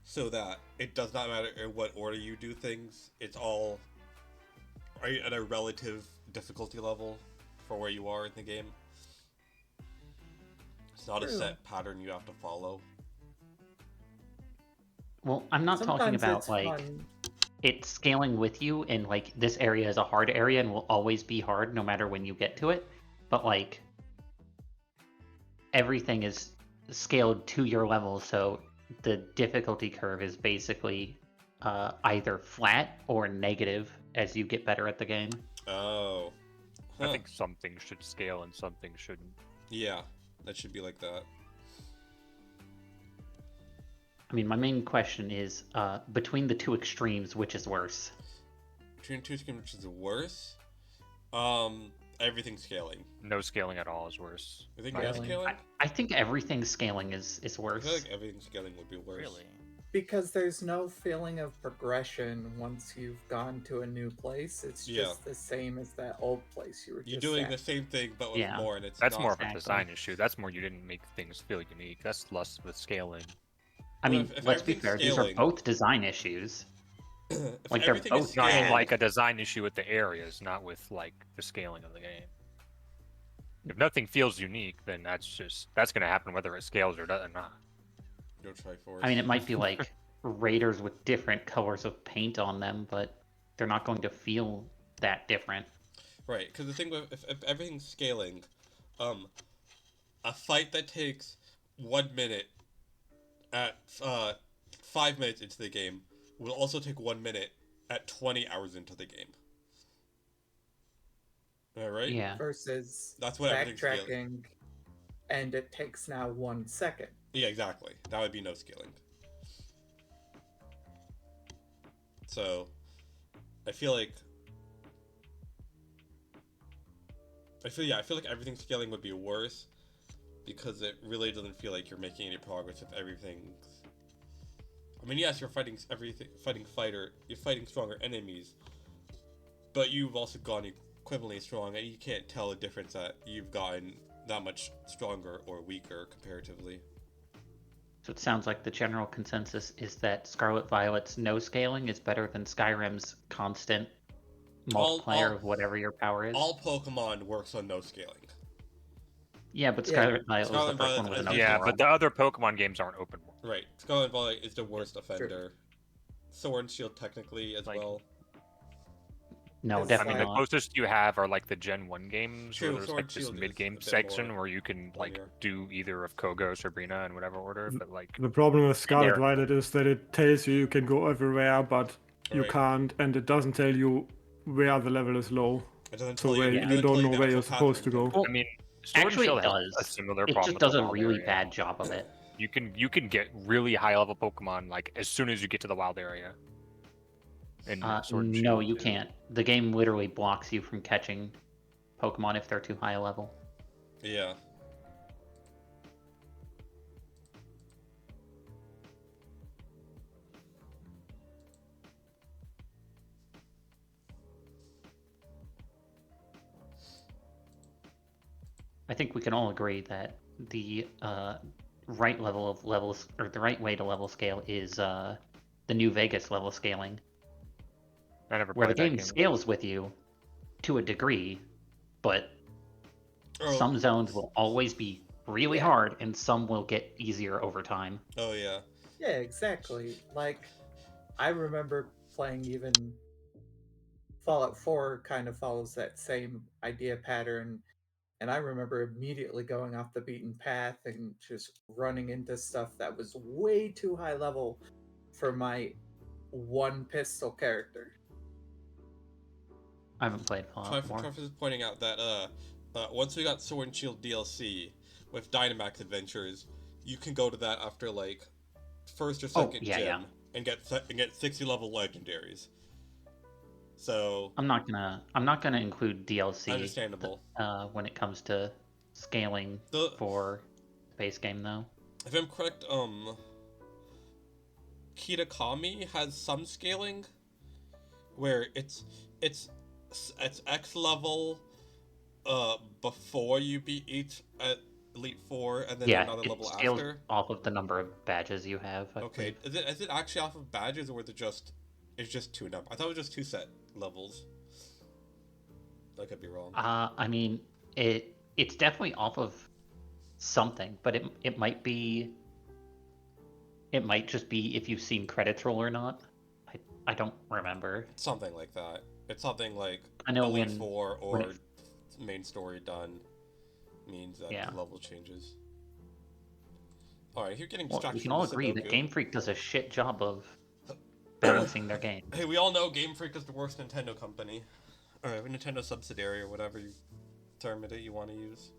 so that it does not matter in what order you do things. It's all right at a relative difficulty level for where you are in the game. It's not a True. set pattern you have to follow. Well, I'm not talking Sometimes about it's like fun. it scaling with you and like this area is a hard area and will always be hard no matter when you get to it, but like everything is scaled to your level, so the difficulty curve is basically either flat or negative as you get better at the game. Oh. I think some things should scale and some things shouldn't. Yeah, that should be like that. I mean, my main question is between the two extremes, which is worse? Between two schemes, which is worse? Everything scaling. No scaling at all is worse. You think Right. no Scaling. scaling? I think everything scaling is I worse. feel like everything scaling would be worse. Really? Because there's no feeling of progression once you've gone to a new place. It's Yeah. just the same as that old place you were You're just doing at. the same thing, but with Yeah. more, and it's That's not... more of a Exactly. design issue. That's more you didn't make things feel unique. That's less with scaling. I Well, mean, if let's be everything's fair, these are scaling- both design issues. if Like, they're everything is both No, I mean bad. scaling, like a design issue with the areas, not with like the scaling of the game. If nothing feels unique, then that's going to happen whether it scales or not. no Triforce. I mean, it might be like raiders with different colors of paint on them, but they're not going to feel that different. Right, because the thing with if everything's scaling, a fight that takes 1 minute at 5 minutes into the game will also take 1 minute at 20 hours into the game. All right. Yeah. Versus That's what everything's scaling. backtracking, and it takes now 1 second. Yeah, exactly. That would be no scaling. So, I feel like everything scaling would be worse because it really doesn't feel like you're making any progress if everything's. I mean, yes, you're fighting stronger enemies, but you've also gotten equivalently strong, and you can't tell the difference that you've gotten that much stronger or weaker comparatively. So it sounds like the general consensus is that Scarlet Violet's no scaling is better than Skyrim's constant multiplier of whatever your power is. All Pokemon works on no scaling. Yeah, but Yeah, Scarlet Violet was the first one with an open Yeah, world. but the other Pokemon games aren't open world. Right. Scarlet Violet is the worst offender. Sword and Shield technically as Like- well. No, It's definitely I mean, the not. closest you have are like the Gen 1 games, True, where there's Sword like this Shield is mid-game a bit section more where you can like linear. do either of Koga, Sabrina, in whatever order. But like, The problem with Scarlet There. Violet is that it tells you can go everywhere, but you Right. can't, and it doesn't tell you where the level is low. It doesn't So tell where you. you it doesn't don't tell you know the where actual you're path supposed to you're go. gonna I mean, Sword and Actually, Shield it has does. a similar It problem just with the does a wild really area. bad job of it. You can get really high level Pokemon like as soon as you get to the wild area. In Sword and No, Shield. you can't. The game literally blocks you from catching Pokemon if they're too high level. Yeah. I think we can all agree that the right level of levels, or the right way to level scale, is the New Vegas level scaling, I never where the played that game game. scales with you to a degree, but Oh. some zones will always be really Yeah. hard, and some will get easier over time. Oh yeah. Yeah, exactly. Like, I remember playing even Fallout 4 kind of follows that same idea pattern. And I remember immediately going off the beaten path and just running into stuff that was way too high level for my one pistol character. I haven't played Fallout 4. Triforce is pointing out that once we got Sword and Shield DLC with Dynamax Adventures, you can go to that after like first or second gym and get 60 level legendaries. So I'm not gonna include DLC. Understandable. When it comes to scaling for the base game, though. If I'm correct, Kitakami has some scaling where it's X level before you beat each Elite Four, and then another it level scales after. off of the number of badges you have. I Okay, believe. is it actually off of badges, or is it just two number? I thought it was just two set levels. I could be wrong. I mean, it's definitely off of something, but it might be. It might just be if you've seen credits roll or not. I don't remember. Something like that. It's something like I know Elite when 4 or when it- main story done means that Yeah. the level changes. Alright, you're getting Well, distracted. we can from all the agree that Sudoku. Game Freak does a shit job of balancing their game. Hey, we all know Game Freak is the worst Nintendo company. Or Nintendo subsidiary, or whatever term you want to use.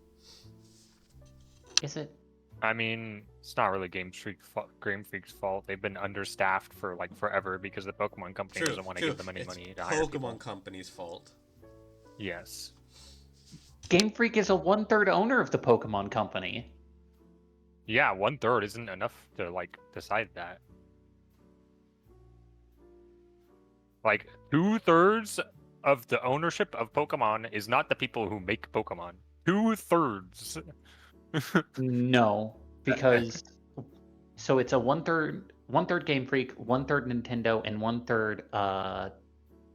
Is it? I mean, it's not really Game Freak's fault. They've been understaffed for like forever because the Pokemon company doesn't want to give them any It's money to hire people. Pokemon Company's fault. Yes. Game Freak is a 1/3 owner of the Pokemon Company. Yeah, 1/3 isn't enough to like decide that. Like 2/3 of the ownership of Pokemon is not the people who make Pokemon. 2/3. No, because so it's a 1/3 Game Freak, 1/3 Nintendo, and 1/3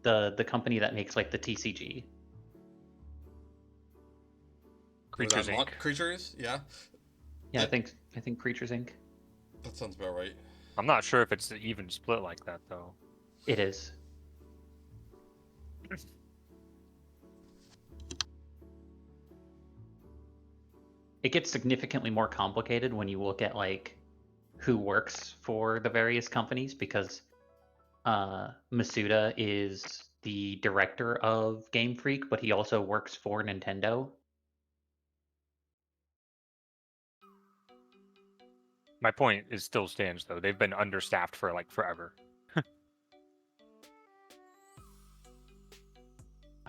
the company that makes like the TCG. Creatures Inc. Creatures? Yeah. Yeah, I think Creatures Inc. That sounds about right. I'm not sure if it's even split like that though. It is. It gets significantly more complicated when you look at like who works for the various companies, because Masuda is the director of Game Freak, but he also works for Nintendo. My point is still stands though. They've been understaffed for like forever.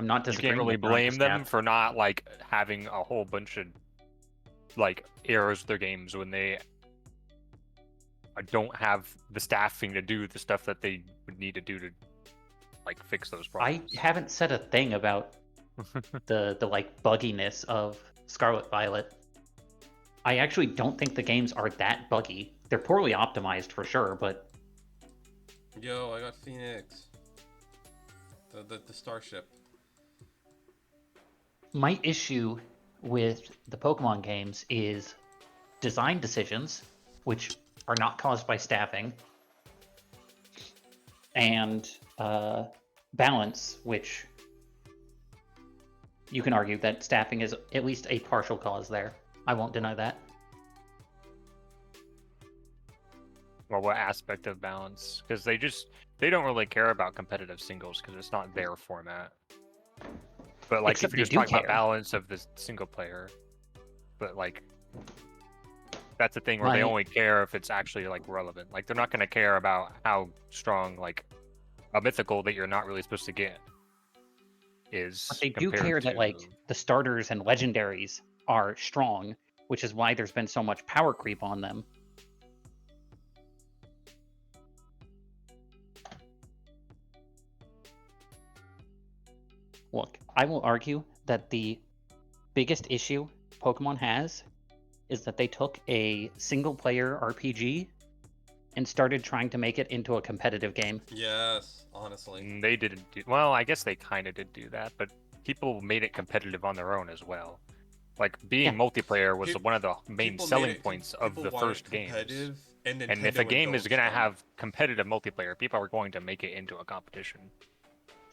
I'm not You disagreeing. can't really with trying to blame them staff. for not like having a whole bunch of like errors with their games when they don't have the staffing to do the stuff that they would need to do to like fix those I problems. haven't said a thing about the like bugginess of Scarlet Violet. I actually don't think the games are that buggy. They're poorly optimized for sure, but Yo, I got Phoenix. The starship. my issue with the Pokemon games is design decisions, which are not caused by staffing, and balance, which you can argue that staffing is at least a partial cause there. I won't deny that. Well, what aspect of balance? Because they don't really care about competitive singles because it's not their format. But like Except if they you're just do talking about care. balance of the single player, but like that's the thing where they only care if it's actually like relevant. Like they're not going to care about how strong like a mythical that you're not really supposed to get is. But they do compared care that to... like the starters and legendaries are strong, which is why there's been so much power creep on them. Look, I will argue that the biggest issue Pokemon has is that they took a single player RPG and started trying to make it into a competitive game. Yes, honestly. They didn't do well. I guess they kind of did do that, but people made it competitive on their own as well. Like being multiplayer was one of the main selling points of the first games. And if a game is going to have competitive multiplayer, people are going to make it into a competition.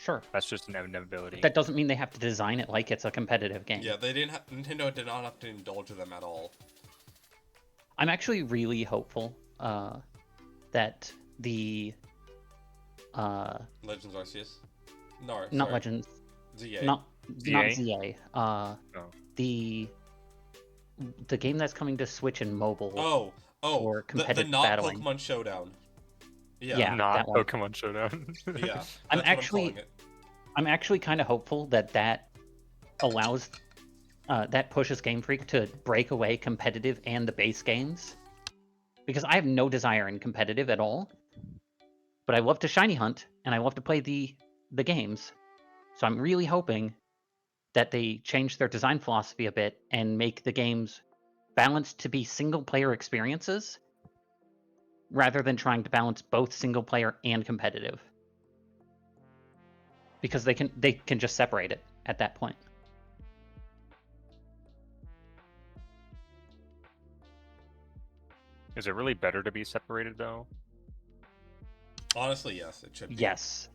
Sure. That's just an inevitability. But that doesn't mean they have to design it like it's a competitive game. Yeah, Nintendo did not have to indulge them at all. I'm actually really hopeful that the Legends Arceus? No, not sorry. Legends, ZA. not ZA? ZA. The game that's coming to Switch and mobile. For competitive the not battling. Pokemon Showdown. Yeah, not that one. Pokemon Showdown. Yeah, I'm actually kind of hopeful that allows that pushes Game Freak to break away competitive and the base games, because I have no desire in competitive at all. But I love to shiny hunt and I love to play the games, so I'm really hoping that they change their design philosophy a bit and make the games balanced to be single player experiences rather than trying to balance both single player and competitive, because they can just separate it at that point. Is it really better to be separated though? Honestly, yes, it should be. Yes.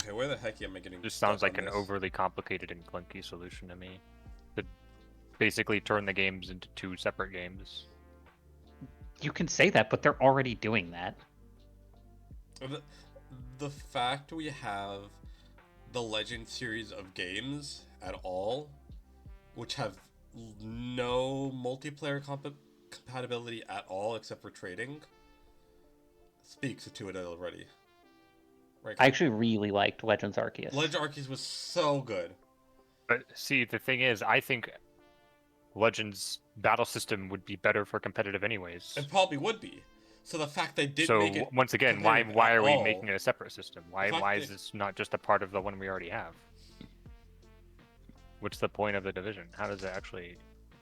Okay, where the heck am I getting? This sounds stuck like on an this? overly complicated and clunky solution to me. To basically turn the games into two separate games. You can say that, but they're already doing that. The fact we have the Legend series of games at all, which have no multiplayer compatibility at all except for trading, speaks to it already. Right? I actually really liked Legends Arceus. Legend Arceus was so good. But see, the thing is, I think Legends battle system would be better for competitive anyways. It probably would be. So the fact they didn't make it. So once again, why are we making it a separate system? Why is this not just a part of the one we already have? What's the point of the division? How does it actually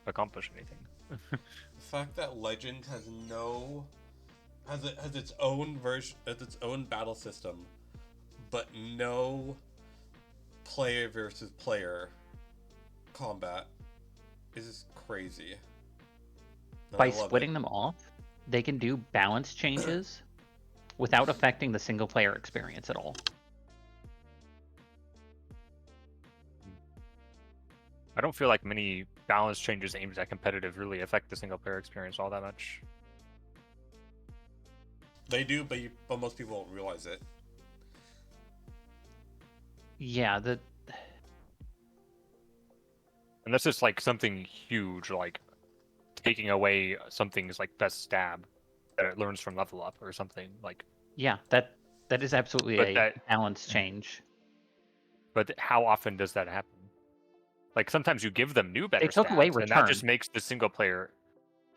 accomplish anything? The fact that Legend has has its own version, has its own battle system, but no player versus player combat is crazy. And By I love splitting it. them off, they can do balance changes without affecting the single player experience at all. I don't feel like many balance changes aimed at competitive really affect the single player experience all that much. They do, but most people won't realize it. Yeah, Unless it's like something huge, like taking away something's like best stab that it learns from level up or something like. Yeah, that is absolutely But a that- balance change. But how often does that happen? Like sometimes you give them new better took away stats, and that just return. makes the single player.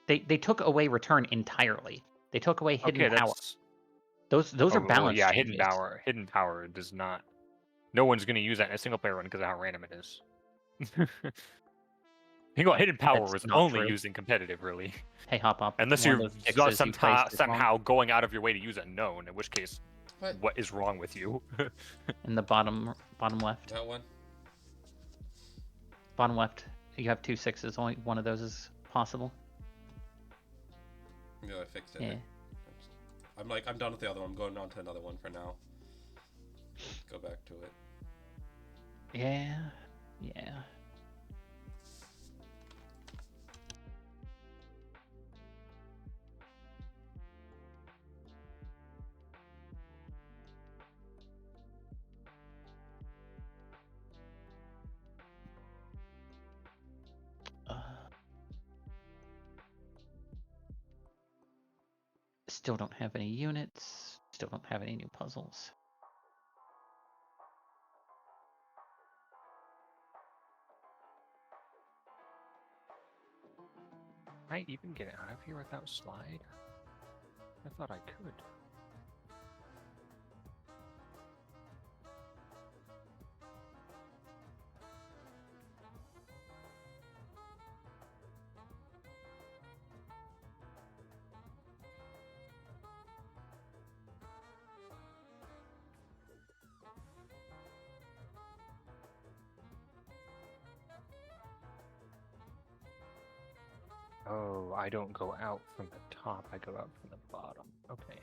They took away return entirely. They took away hidden Okay, power. that's. Those are balance yeah, changes. hidden power does not. No one's going to use that in a single player run because of how random it is. Hidden power That's was not only true. used in competitive, really. Hey, hop up. Unless one you're of those fixes you placed is wrong. somehow going out of your way to use unknown, in which case, What? what is wrong with you? In the bottom left. That one? Bottom left. You have 2 6s. Only one of those is possible. Yeah, I fixed it. Yeah. I'm done with the other one. I'm going on to another one for now. Go back to it. Yeah. Yeah. Still don't have any units. Still don't have any new puzzles. Can I even get out of here without slide? I thought I could. Oh, I don't go out from the top, I go out from the bottom. Okay.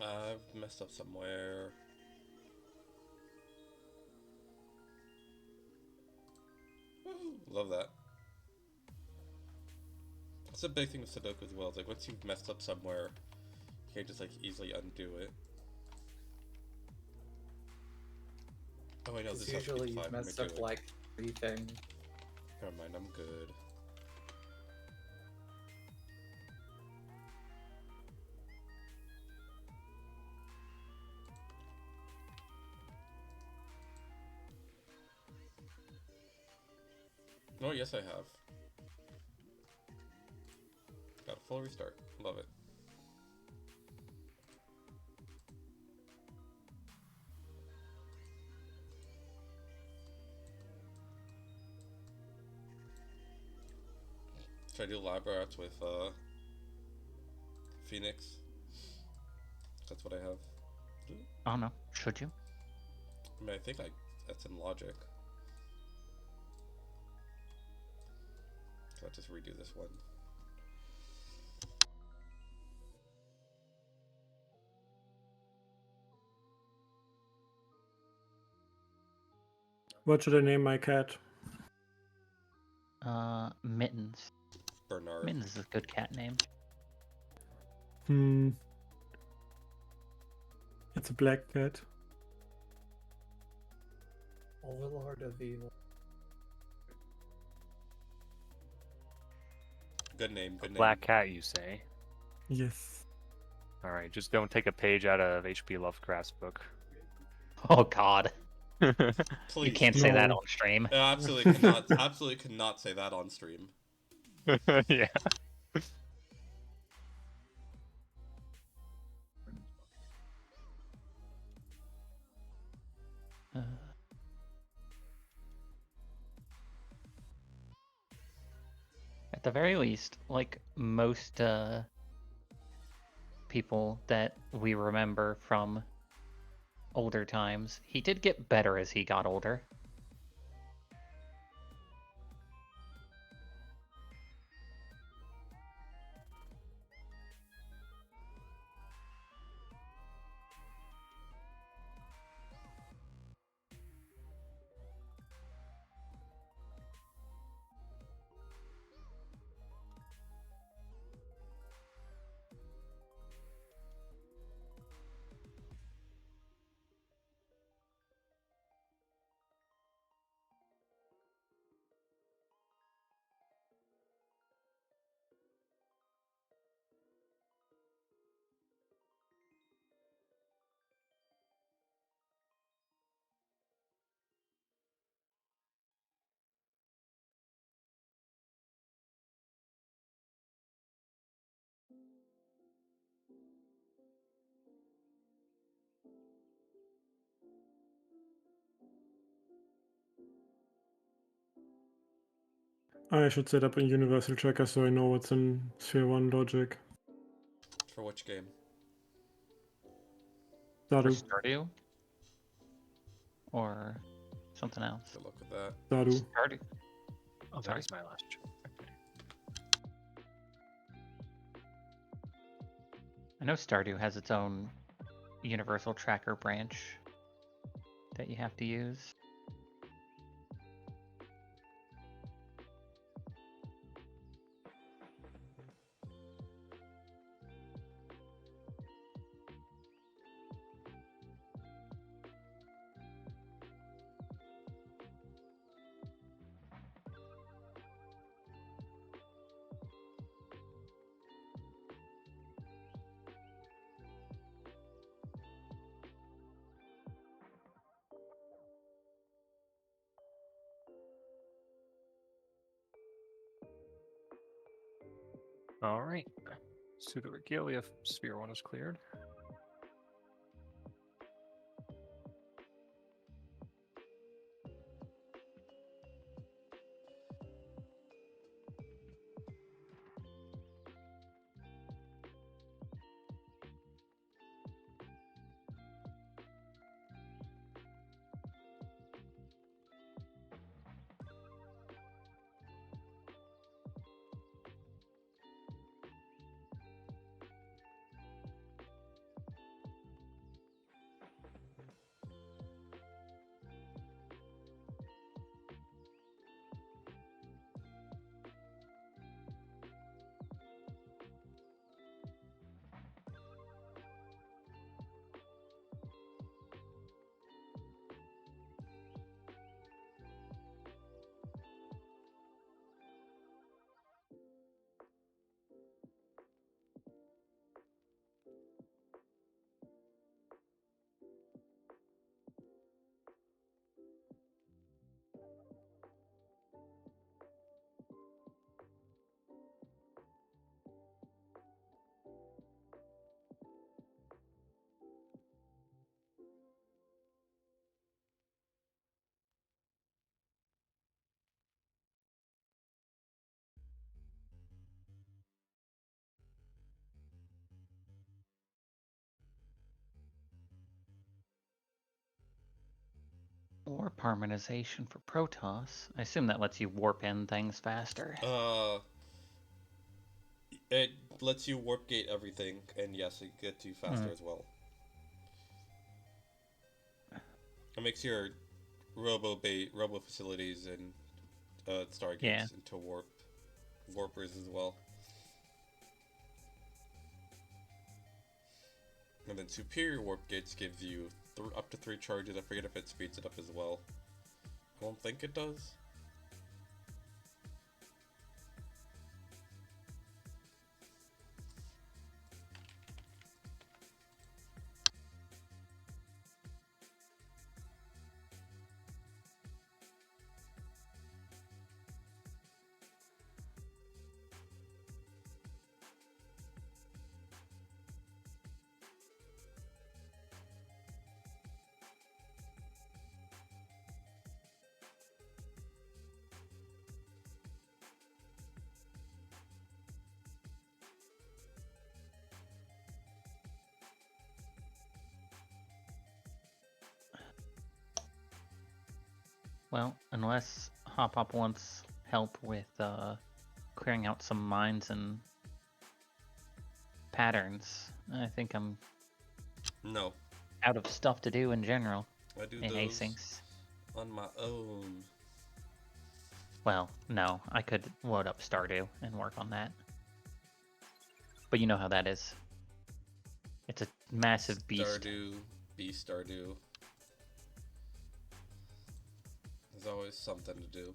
I've messed up somewhere. Woo, love that. That's a big thing with Sudoku as well. It's like once you've messed up somewhere, you can't just like easily undo it. Oh, I know this has to be Usually 5. you've Let me messed do up it. like 3 things. Never mind, I'm good. Oh, yes, I have. Got a full restart. Love it. Should I do lab rats with Phoenix? That's what I have. I don't know. Should you? I mean, I think that's in logic. So I'll just redo this one. What should I name my cat? Mittens. Bernard. Mittens is a good cat name. It's a black cat. Overlord of Evil. Good name, good name. Black cat, you say? Yes. All right, just don't take a page out of H.P. Lovecraft's book. Oh God. Please. You can't say that No. on stream. Absolutely cannot say that on stream. Yeah. At the very least, like most people that we remember from older times, he did get better as he got older. I should set up a universal tracker so I know what's in Sphere 1 logic. For which game? For Sadu. Stardew? Or something else? Good luck with that. Sadu. Stardew. Oh, that Sorry. is my last joke. I know Stardew has its own universal tracker branch that you have to use. All right. So the regalia sphere 1 is cleared. Warp harmonization for Protoss. I assume that lets you warp in things faster. It lets you warp gate everything, and yes, it gets you faster as well. It makes your robo facilities and stargates into warpers as well. And then superior warp gates gives you up to 3 charges. I forget if it speeds it up as well. I don't think it does. Well, unless Hop Hop wants help with clearing out some mines and patterns, I think I'm No. out of stuff to do in general. I do in those asyncs. on my own. Well, no, I could load up Stardew and work on that. But you know how that is. It's a massive beast. Stardew, Beast Stardew. There's always something to do.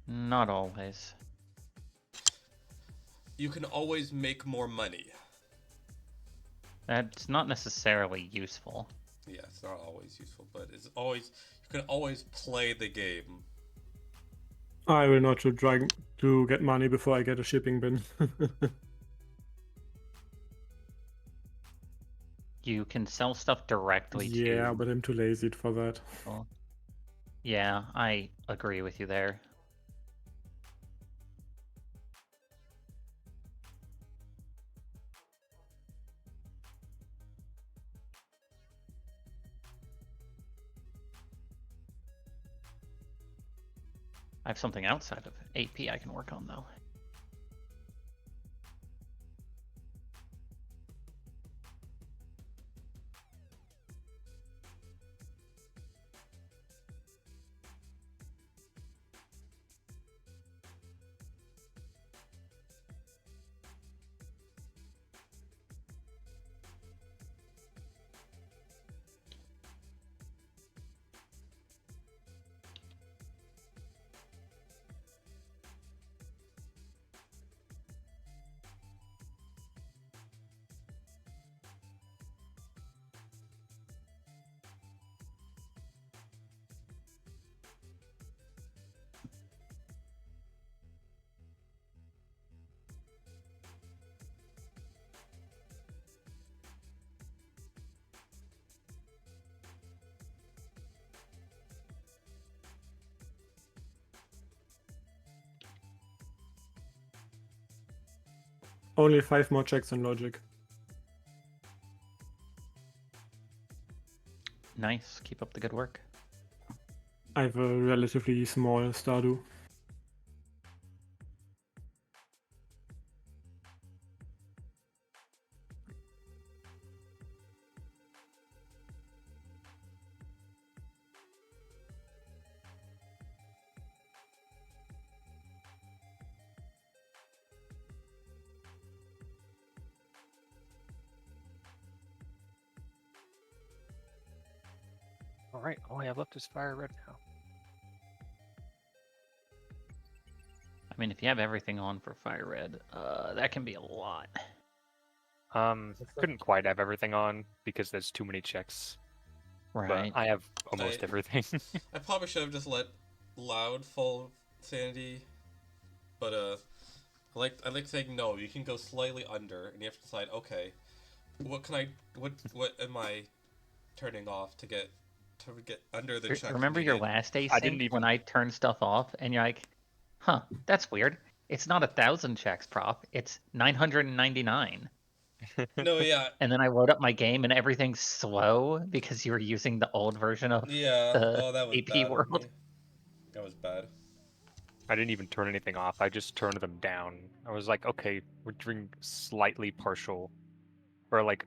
Not always. You can always make more money. That's not necessarily useful. Yeah, it's not always useful, but it's always, you can always play the game. I will not try to get money before I get a shipping bin. You can sell stuff directly to... Yeah, but I'm too lazy for that. people. Yeah, I agree with you there. I have something outside of AP I can work on, though. Only 5 more checks in logic. Nice. Keep up the good work. I have a relatively small Stardew. Alright, all I have left is Fire Red now. I mean, if you have everything on for Fire Red, that can be a lot. Couldn't quite have everything on because there's too many checks. Right. But I have almost everything. I probably should have just let Loud full sanity, but I like saying no. You can go slightly under, and you have to decide. Okay, what am I turning off to get under the check? Remember your last async I didn't even... when I turned stuff off, and you're like, "Huh, that's weird. It's not 1,000 checks, prop. It's 999." No, yeah, And then I load up my game and everything's slow because you were using the old version of yeah. the Oh, that was AP bad of world. me. That was bad. I didn't even turn anything off. I just turned them down. I was like, okay, we're doing slightly partial, or like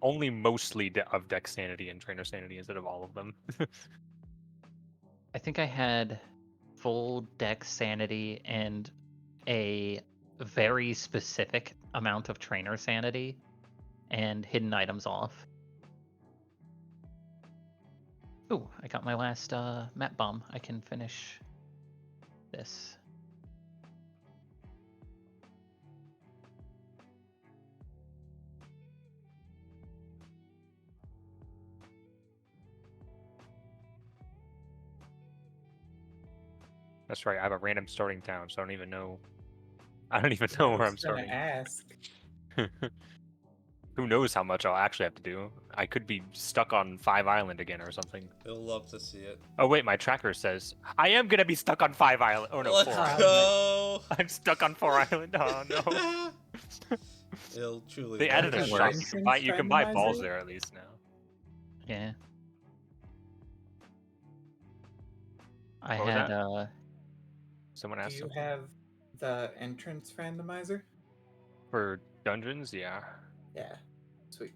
only mostly of deck sanity and trainer sanity instead of all of them. I think I had full deck sanity and a very specific amount of trainer sanity and hidden items off. Ooh, I got my last map bomb. I can finish this. That's right. I have a random starting town, so I don't even know. I don't even I know where was I'm gonna starting. ask. Who knows how much I'll actually have to do? I could be stuck on 5 Island again or something. You'll love to see it. Oh wait, my tracker says I am gonna be stuck on 5 Island. Oh no, Let's 4 Island. go. I'm stuck on 4 Island. Oh no. It'll truly. They love added to a Nothing see shop. it. worse. You can buy balls Randomizer? there at least now. Yeah. I What was had that? Someone Do asked you something. have the entrance randomizer? For dungeons, yeah. Yeah. Sweet.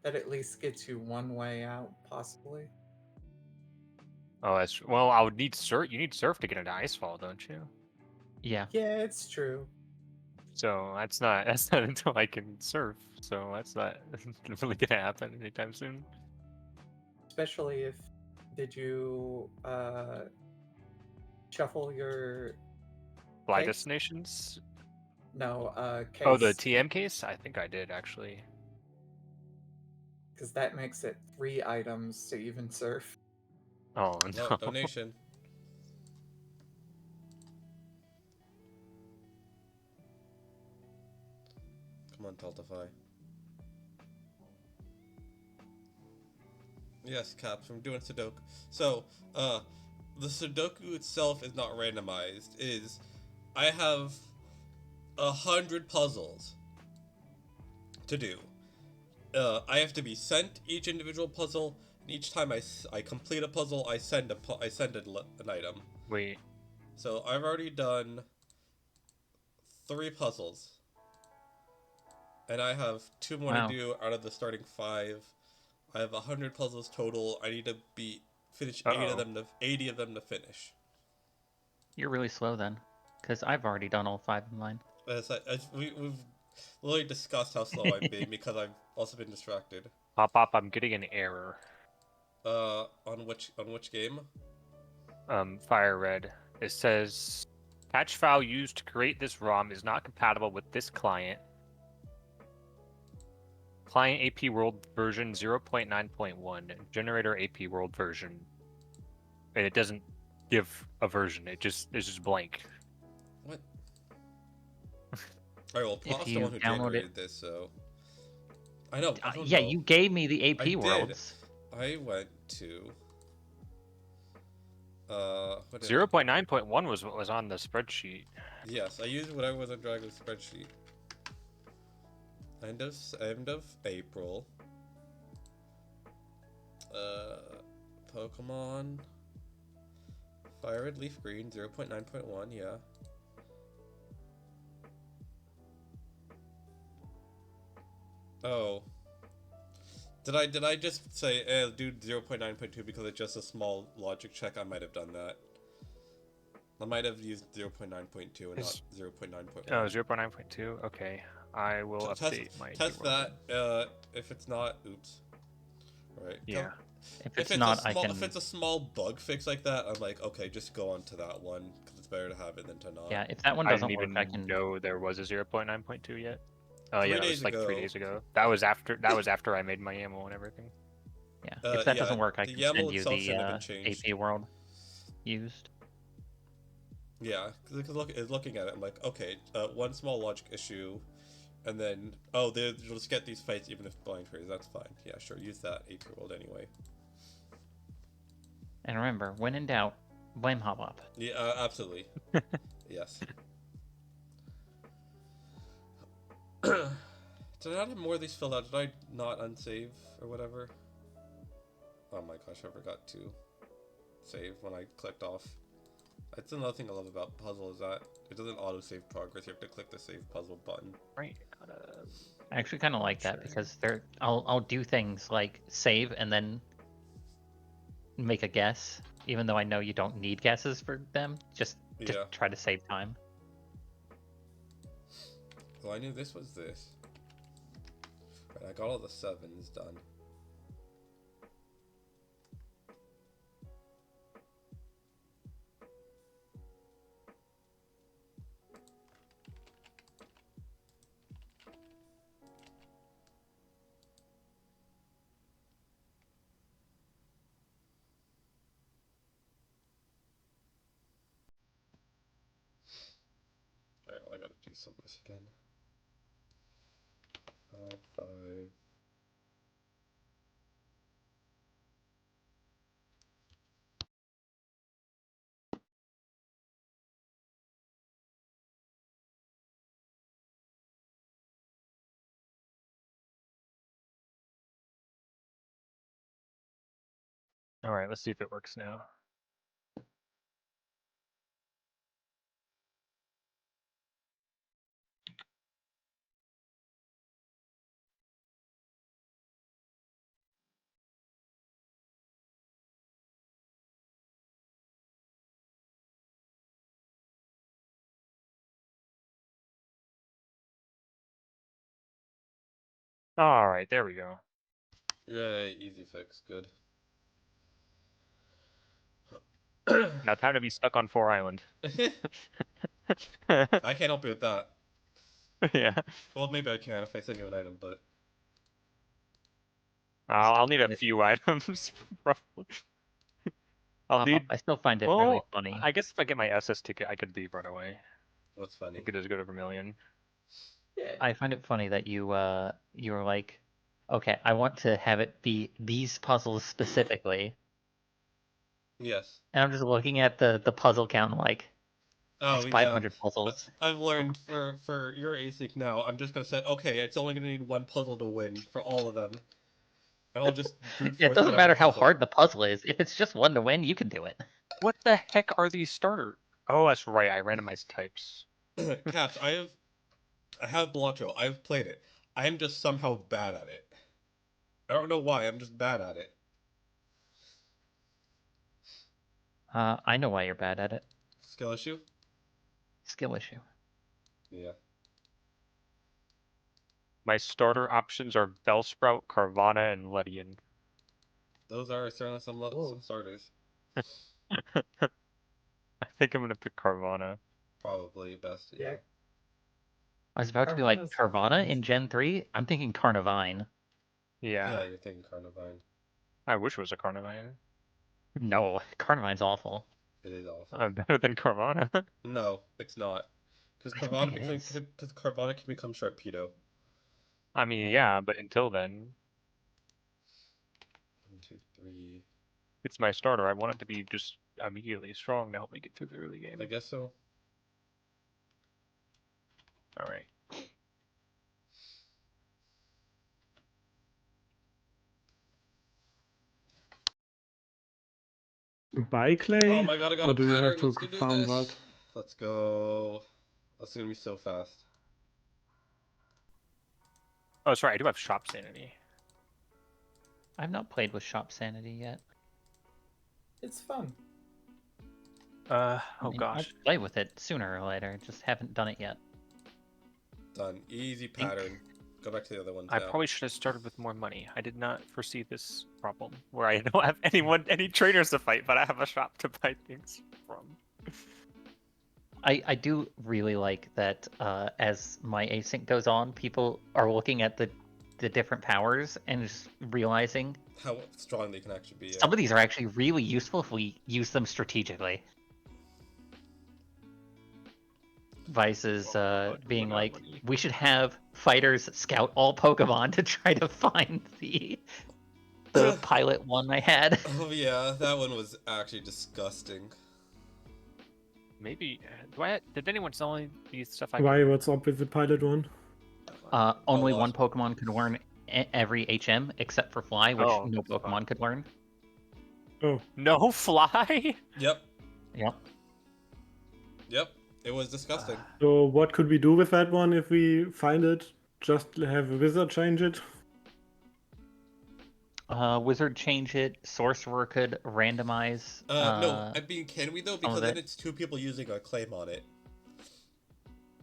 That at least gets you one way out, possibly. Oh, that's well. I would need surf. You need surf to get into Icefall, don't you? yeah. Yeah, it's true. So that's not until I can surf. So that's not really gonna happen anytime soon. Especially if did you shuffle your Fly case? destinations. No, case. Oh, the TM case. I think I did actually. Because that makes it 3 items to even surf. Oh Oh, no. donation. Come on, Taltify. Yes, Caps, I'm doing Sudoku. So, the Sudoku itself is not randomized. I have 100 puzzles to do. I have to be sent each individual puzzle, and each time I complete a puzzle, I send an item. Wait. So I've already done 3 puzzles, and I have 2 more Wow. to do out of the starting 5. I have 100 puzzles total. I need to finish 80 of them to finish. You're really slow then, because I've already done all 5 of mine. We've literally discussed how slow I've been because I've also been distracted. Pop, I'm getting an error. On which game? Fire Red. It says patch file used to create this ROM is not compatible with this client. Client AP World version 0.9.1. Generator AP World version. And it doesn't give a version. It's just blank. What? Alright, well, If Prof's the you one who download generated it- this, so I don't yeah, know. you gave me the AP I did. worlds. I went to 0.9.1 was what was on the spreadsheet. Yes, I used whatever was on Dragon's spreadsheet. End of April. Pokemon Fire Red Leaf Green 0.9.1, yeah. Oh. Did I just say do 0.9.2 because it's just a small logic check? I might have done that. I might have used 0.9.2 and not 0.9.1. Oh, 0.9.2? Okay. I will update my test keyword. that. If it's not, oops. Alright. Yeah. If it's not, I can. If it's a small bug fix like that, I'm like, okay, just go on to that one because it's better to have it than to not. Yeah, if that one I doesn't didn't work, even I can. know there was a 0.9.2 yet. Oh 3 yeah, that days was like 3 ago. days ago. That was after I made my ammo and everything. Yeah, if that yeah, doesn't work, I the can YAML send you itself the shouldn't have been changed. AP world used. Yeah, because looking at it, I'm like, okay, one small logic issue, and then you'll just get these fights even if blind freeze. That's fine. Yeah, sure, use that AP world anyway. And remember, when in doubt, blame Hop Up. Yeah, absolutely. Yes. Did I not have more of these filled out? Did I not unsave or whatever? Oh my gosh, I forgot to save when I clicked off. That's another thing I love about puzzle is that it doesn't auto-save progress. You have to click the save puzzle button. Right. I actually kind of like that Sure. because I'll do things like save and then make a guess, even though I know you don't need guesses for them. Just Yeah. try to save time. Well, I knew this was this. Right, I got all the 7s done. Alright, well, I gotta do some of this again. 5. All right, let's see if it works now. All right, there we go. Yay, easy fix, good. Now time to be stuck on 4 Island. I can't help you with that. Yeah. Well, maybe I can if I send you an item, but... I'll need a few items, probably. I'll need. I still find it Well, really funny. I guess if I get my SS ticket, I could leave right away. What's I funny? could just go to Vermilion. Yeah. I find it funny that you were like, okay, I want to have it be these puzzles specifically, Yes. and I'm just looking at the puzzle count, like, Oh, that's yeah. 500 puzzles. I've learned for your ASIC now, I'm just gonna say, okay, it's only gonna need 1 puzzle to win for all of them. And I'll just brute It force doesn't whatever matter how puzzle. hard the puzzle is. If it's just one to win, you can do it. What the heck are these starter? Oh, that's right. I randomized types. Caps, I have Blancho. I've played it. I am just somehow bad at it. I don't know why, I'm just bad at it. I know why you're bad at it. Skill issue? Skill issue. Yeah. My starter options are Bellsprout, Carvana, and Ledian. Those are certainly some starters. I think I'm gonna pick Carvana. Probably best. Yeah. I was about to be like, Carvana's Carvana nice. in Gen 3? I'm thinking Carnivine. Yeah. Yeah, you're thinking Carnivine. I wish it was a Carnivine. No, Carnivine's awful. It is awful. Better than Carvana. No, it's not. Because I don't think it is. Carvana can become Sharpedo. I mean, yeah, but until then, 1, 2, 3. it's my starter. I want it to be just immediately strong to help me get through the early game. I guess so. All right. Buy clay? Oh my god, I got Or a do you have pattern. to Let's go do farm this. that? Let's go. That's gonna be so fast. Oh, sorry. I do have Shop Sanity. I've not played with Shop Sanity yet. It's fun. I Oh mean, gosh. I'll play with it sooner or later. Just haven't done it yet. Done. Easy pattern. Go back to the other ones I now. probably should have started with more money. I did not foresee this problem where I don't have any trainers to fight, but I have a shop to buy things from. I do really like that as my async goes on, people are looking at the different powers and just realizing How strong they can actually be. some of these are actually really useful if we use them strategically. Vice is being like, we should have fighters scout all Pokemon to try to find the pilot one I had. Oh yeah, that one was actually disgusting. Maybe did anyone sell any of these stuff? Why? What's up with the pilot one? Only lost. one Pokemon could learn every HM except for Fly, which Oh, no that's fine. Pokemon could learn. Oh, No fly. Yep. Yep. Yep. It was disgusting. so what could we do with that one if we find it? Just have a wizard change it? Wizard change it. Sorcerer could randomize. No, I mean, can we though? some of Because then it. it's two people using a claim on it.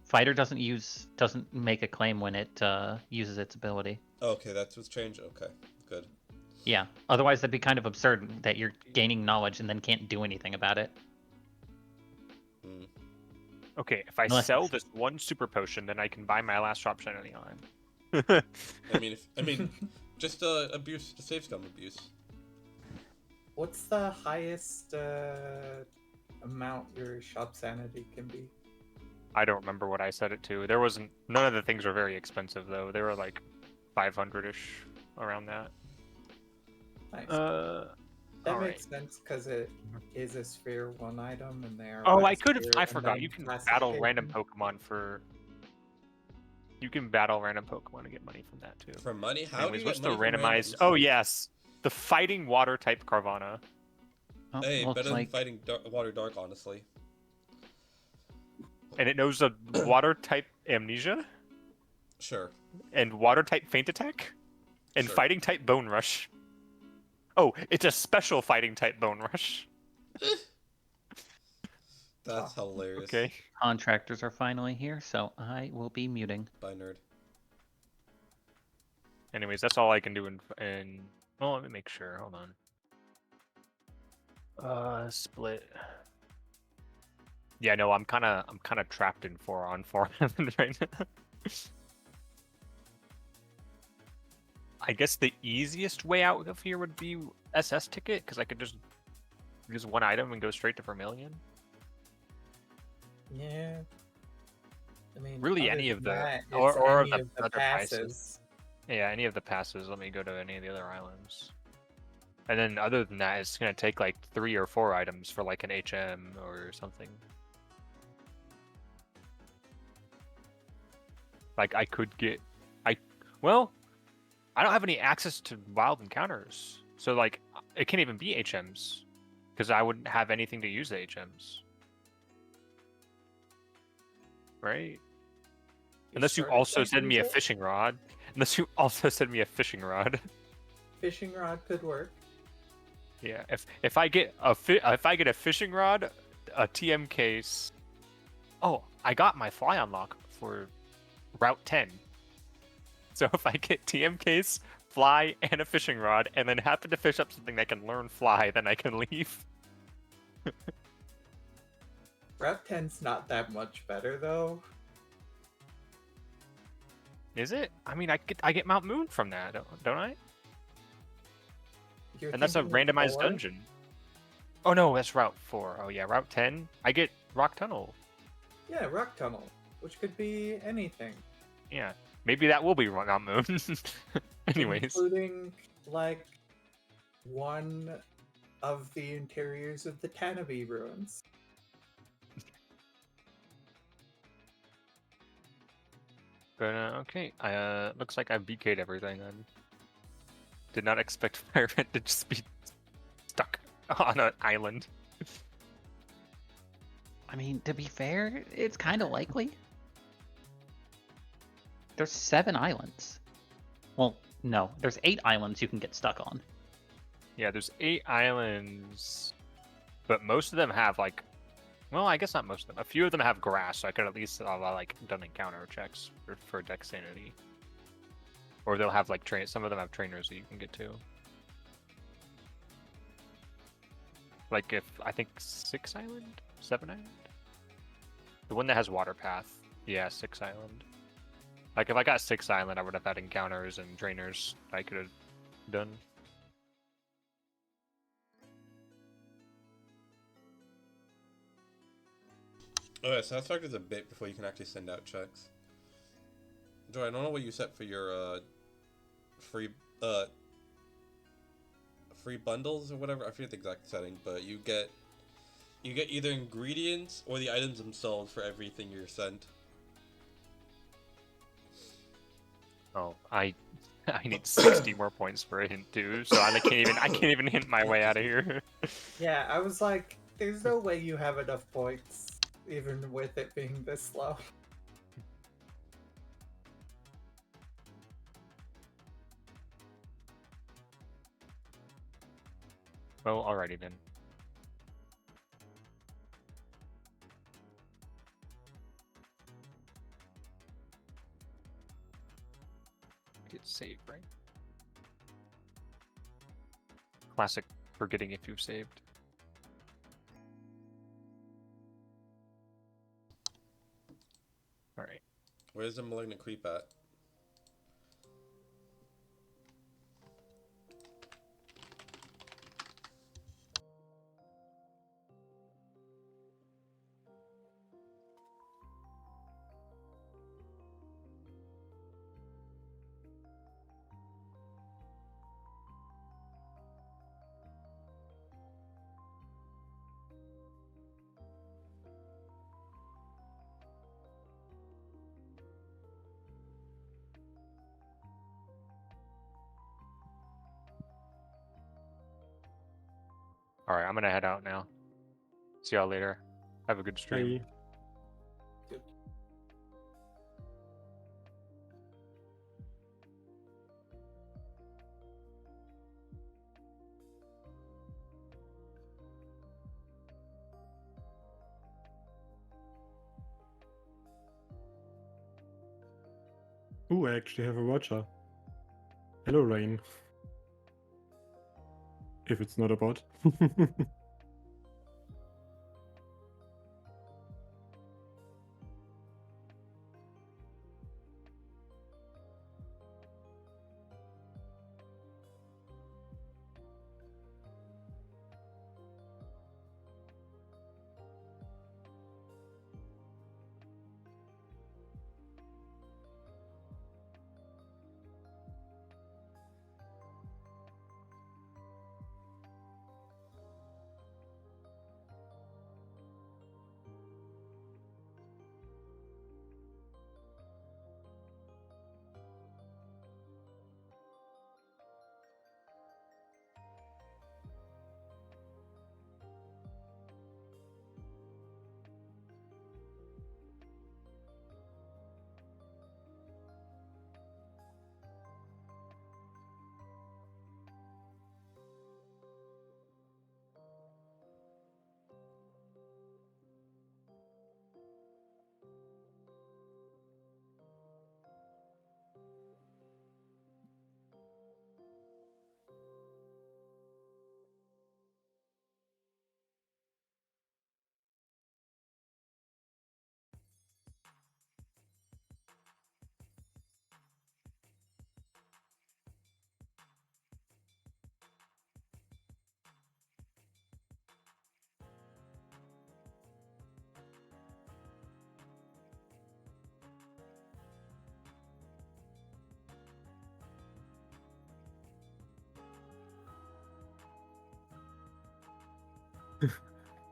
Fighter doesn't make a claim when it uses its ability. Okay, that's what's changed. Okay, good. Yeah. Otherwise, that'd be kind of absurd that you're gaining knowledge and then can't do anything about it. Mm. Okay, if I Unless sell it's- this one super potion, then I can buy my last drop shiny line. I mean, just abuse, the save scum abuse. What's the highest amount your shop sanity can be? I don't remember what I set it to. There wasn't. None of the things were very expensive though. They were like 500-ish around that. Nice. All That right. makes sense because it is a sphere one item, and they are. Oh, one I could have. sphere I and forgot. then You can battle random classification. Pokemon for. You can battle random Pokemon and get money from that too. For money? How Anyways, do you what's get the money from randomized? randoms? Oh yes, the fighting water type Carvana. Oh, Hey, looks better like than fighting Water Dark, honestly. And it knows a water type Amnesia Sure. and water type Feint Attack and Sure. fighting type Bone Rush. Oh, it's a special fighting type Bone Rush. That's hilarious. Okay. contractors are finally here, so I will be muting. Bye, nerd. Anyways, that's all I can do in. Well, let me make sure. Hold on. Split. Yeah, no, I'm kind of trapped in 4-on-4 island right now. I guess the easiest way out of here would be SS ticket because I could just use one item and go straight to Vermilion. Yeah. I mean, Really, other any of than the- that, or- it's or any the of the other prices. passes. Yeah, any of the passes. Let me go to any of the other islands. And then other than that, it's gonna take like 3 or 4 items for like an HM or something. Like I could get, well, I don't have any access to wild encounters, so like it can't even be HMs because I wouldn't have anything to use the HMs, right? Unless you started also like send me a Weasel? fishing rod. Unless you also send me a fishing rod. Fishing rod could work. Yeah, if I get a fishing rod, a TM case. Oh, I got my fly unlock for Route 10. So if I get TM case, fly, and a fishing rod, and then happen to fish up something that can learn fly, then I can leave. Route 10's not that much better though. Is it? I mean, I get Mount Moon from that, don't I? You're And that's a thinking of randomized 4? dungeon. Oh no, that's Route 4. Oh yeah, Route 10. I get Rock Tunnel. Yeah, Rock Tunnel, which could be anything. Yeah, maybe that will be Mount Moon. Anyways, Including, like, one of the interiors of the Tanabe ruins. but okay. Looks like I've BK'd everything. Then did not expect Fire Red to just be stuck on an island. I mean, to be fair, it's kind of likely. There's 7 islands. Well, no, there's 8 islands you can get stuck on. Yeah, there's 8 islands, but most of them have like, well, I guess not most of them. A few of them have grass, so I could at least have like done encounter checks for dex sanity. Or they'll have like some of them have trainers that you can get to. Like if I think 6 island, 7 island, the one that has water path. Yeah, 6 island. Like if I got 6 island, I would have had encounters and trainers I could have done. Okay, so let's talk just a bit before you can actually send out checks. Joy, I don't know what you set for your free free bundles or whatever. I forget the exact setting, but you get either ingredients or the items themselves for everything you're sent. Oh, I need 60 more points for a hint too, so I can't even hint my way out of here. Yeah, I was like, there's no way you have enough points, even with it being this slow. Well, alrighty then. Get saved, right? Classic forgetting if you've saved. Alright. Where's the malignant creep at? Alright, I'm gonna head out now. See y'all later. Have a good stream. Bye. Ooh, I actually have a watcher. Hello, Rain. If it's not a bot.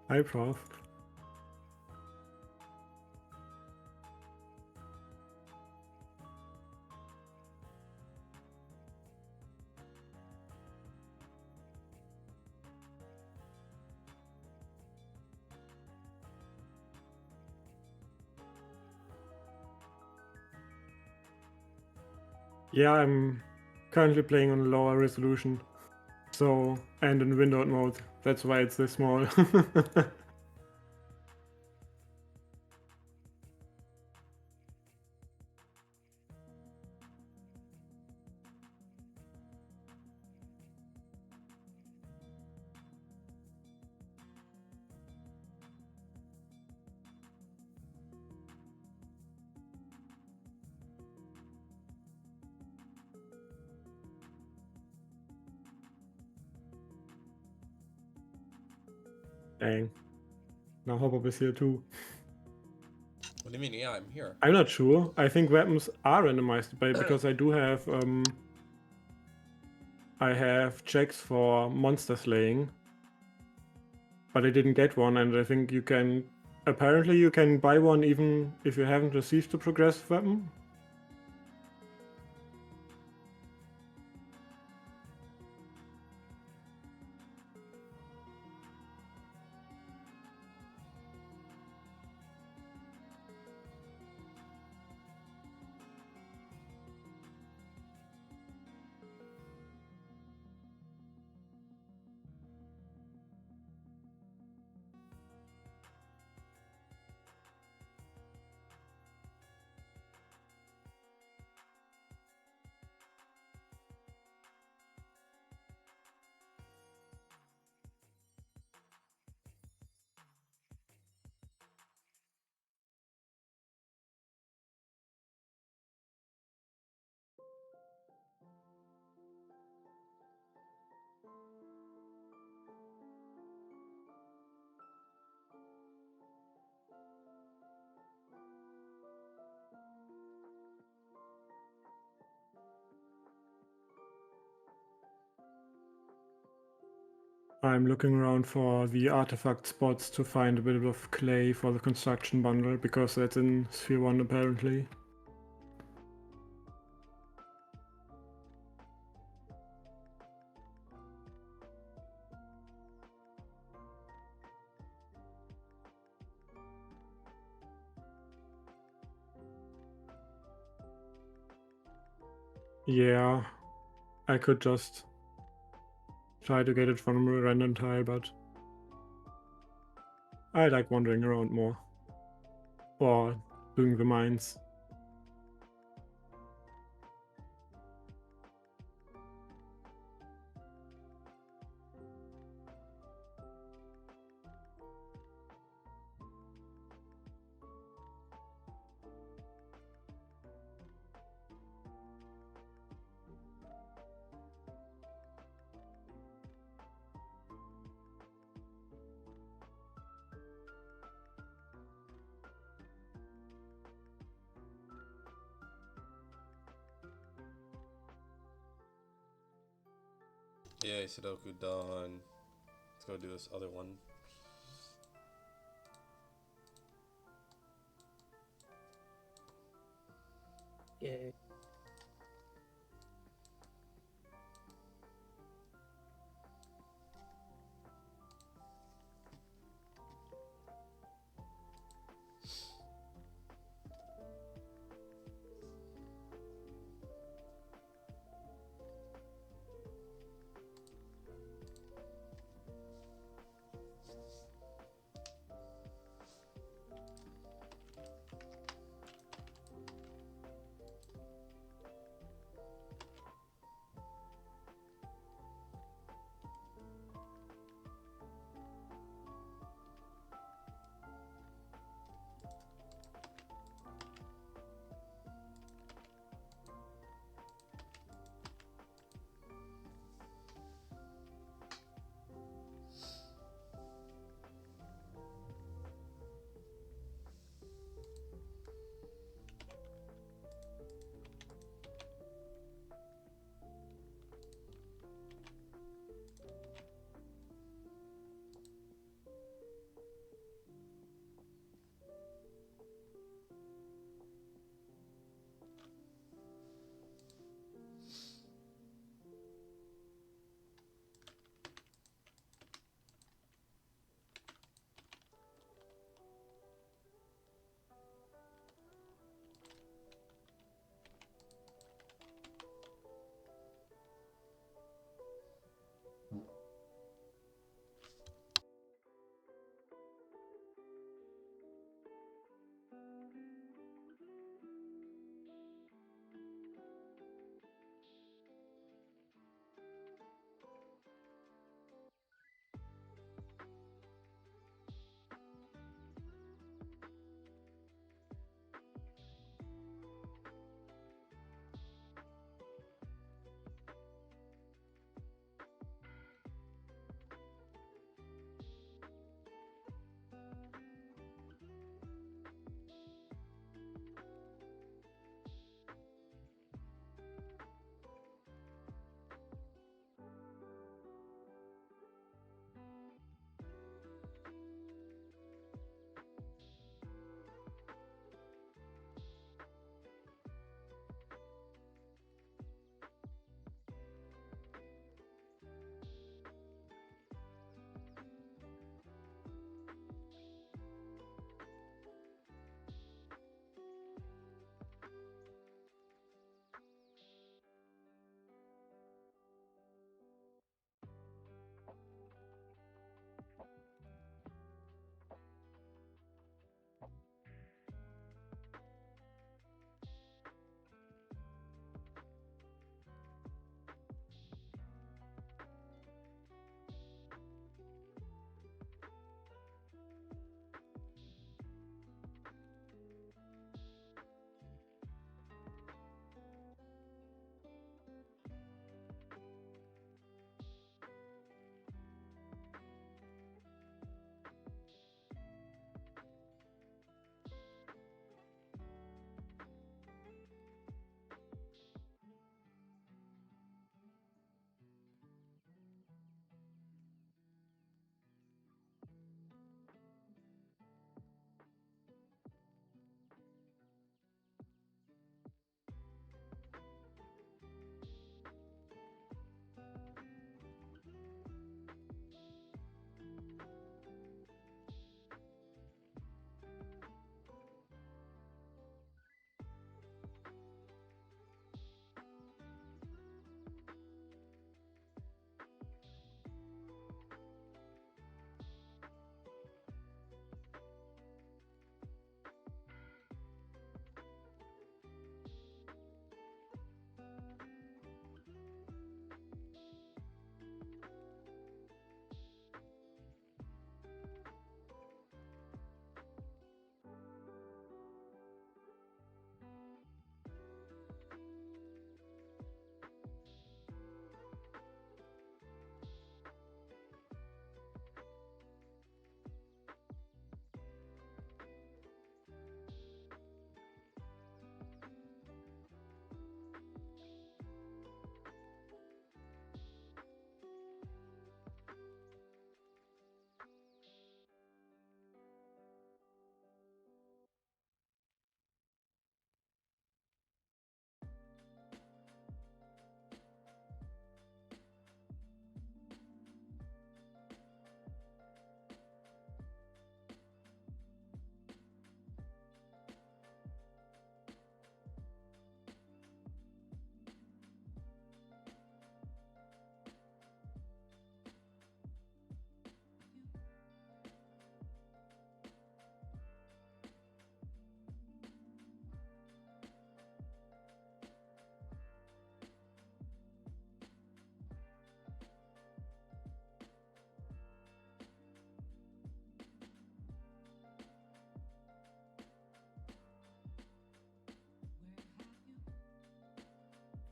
Hi, Prof. Yeah, I'm currently playing on lower resolution. So, and in windowed mode. That's why it's this small. Dang. Now Hop-Up is here too. What do you mean? Yeah, I'm here. I'm not sure. I think weapons are randomized because I do have I have checks for monster slaying. But I didn't get one, and I think you can apparently you can buy one even if you haven't received the progressive weapon. I'm looking around for the artifact spots to find a bit of clay for the construction bundle, because that's in Sphere 1 apparently. Yeah, I could just try to get it from a random tile, but I like wandering around more. Or doing the mines. Yay, Sudoku done. Let's go do this other one. Yay.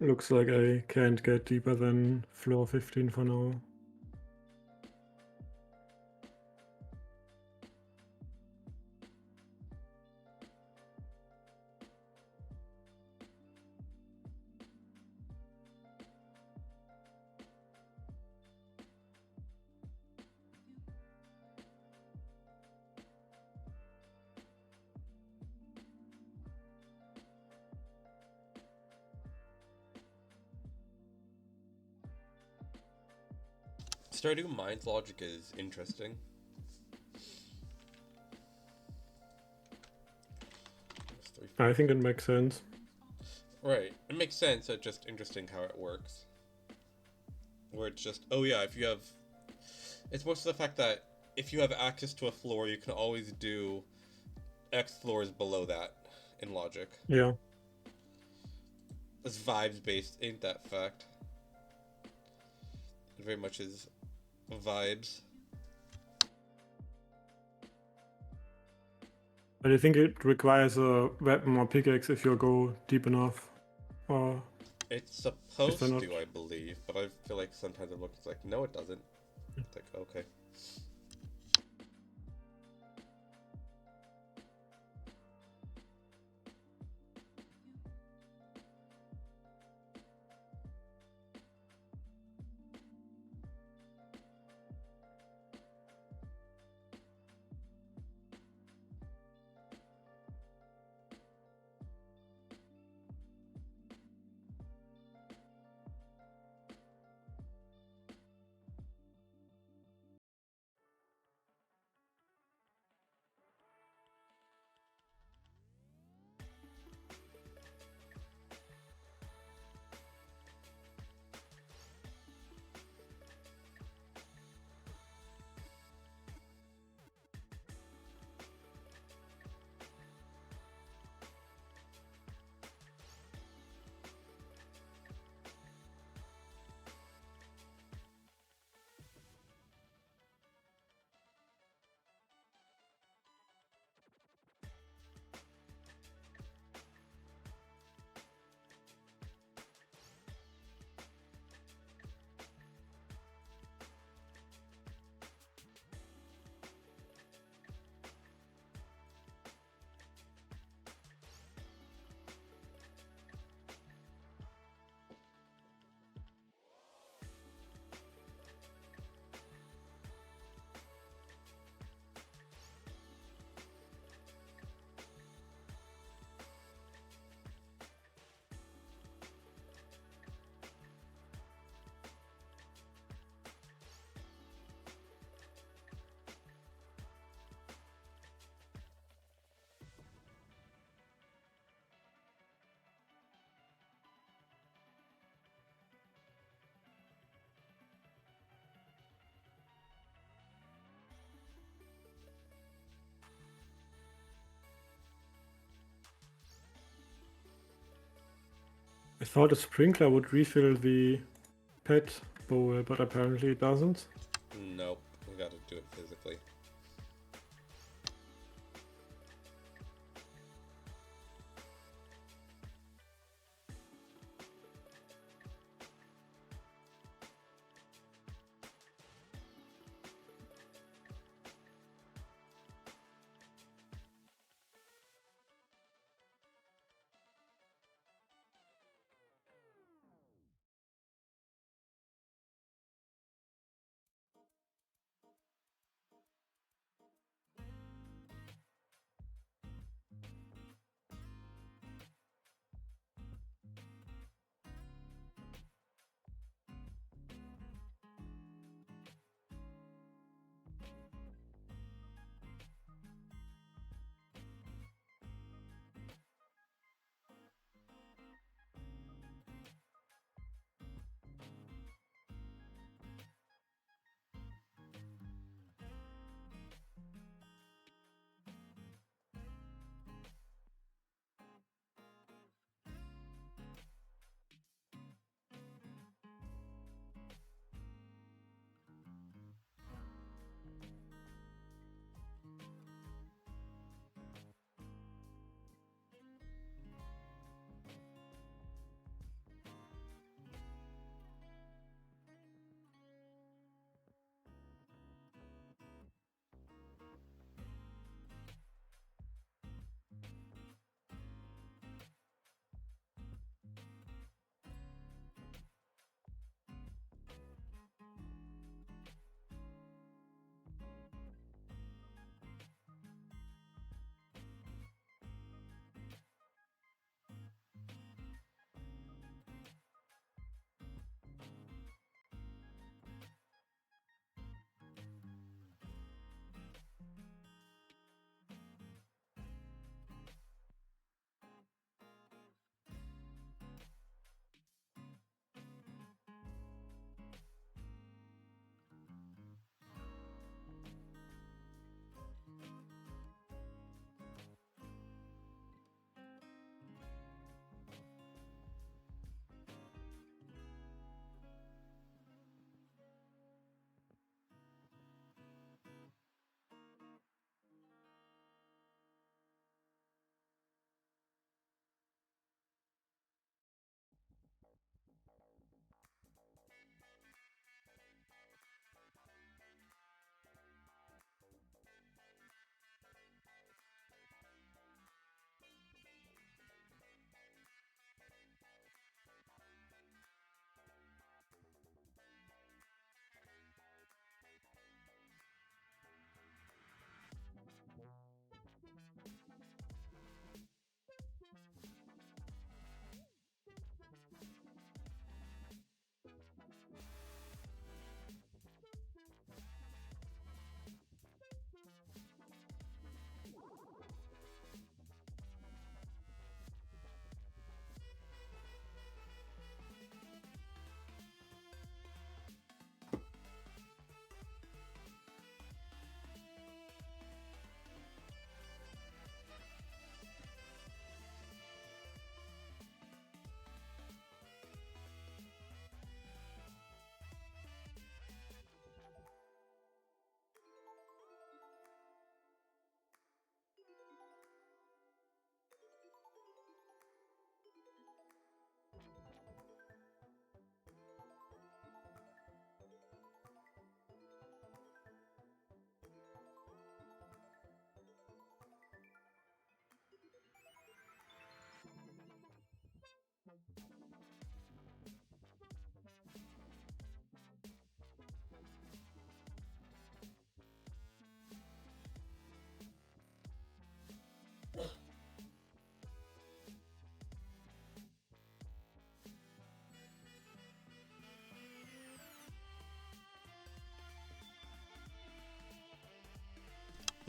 Looks like I can't get deeper than floor 15 for now. Stardew Mind's logic is interesting. I think it makes sense. Right. It makes sense, it's just interesting how it works. Where it's just, oh yeah, if you have... It's most of the fact that if you have access to a floor, you can always do X floors below that in logic. Yeah. It's vibes based, ain't that fact? It very much is vibes. But I think it requires a weapon or pickaxe if you go deep enough. Or It's supposed not? to, I believe, but I feel like sometimes it looks like, no, it doesn't. It's like, okay. I thought a sprinkler would refill the pet bowl, but apparently it doesn't. Nope, we gotta do it physically.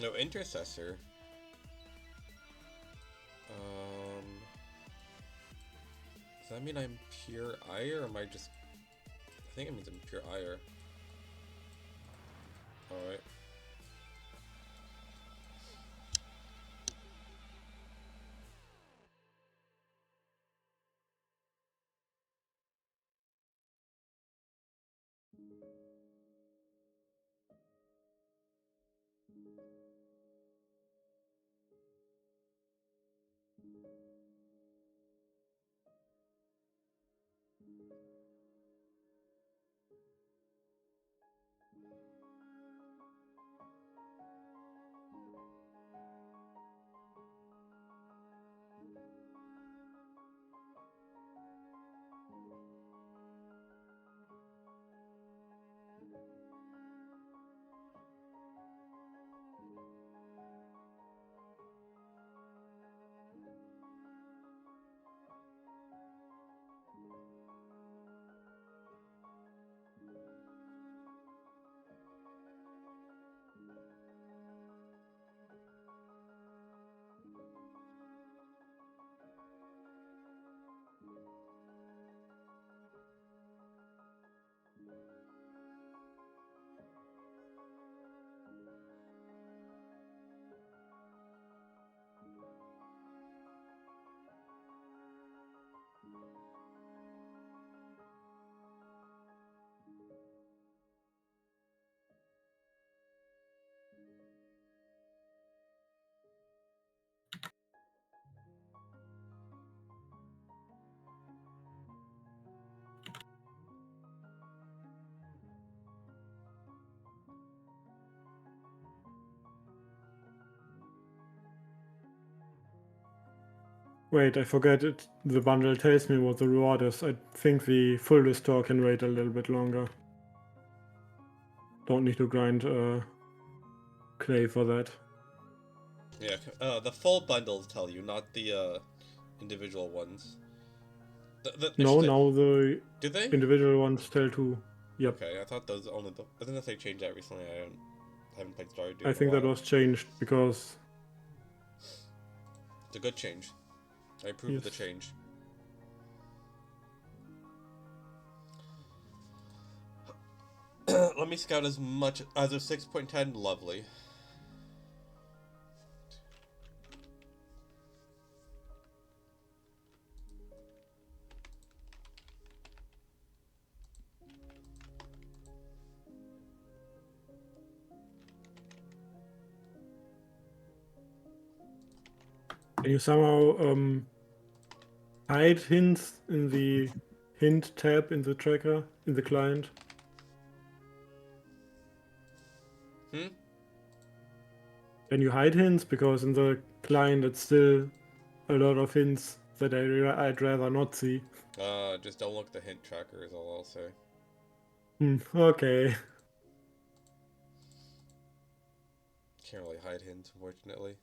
No intercessor. Does that mean I'm pure ire, or am I just... I think it means I'm pure ire. Alright. Wait, I forget it. The bundle tells me what the reward is. I think the full restore can wait a little bit longer. Don't need to grind clay for that. Yeah, the full bundles tell you, not the individual ones. No, Actually, now the do they? individual ones tell too. Yep. Okay, I thought those only the... I think if they changed that recently. I haven't played Stardew in I a think that while. was changed because... It's a good change. I approve of the Yes. change. Let me scout as much as of 6.10. Lovely. Can you somehow hide hints in the hint tab in the tracker, in the client? Hmm? Can you hide hints? Because in the client it's still a lot of hints that I'd rather not see. Just don't look at the hint tracker is all I'll say. Okay. Can't really hide hints, unfortunately.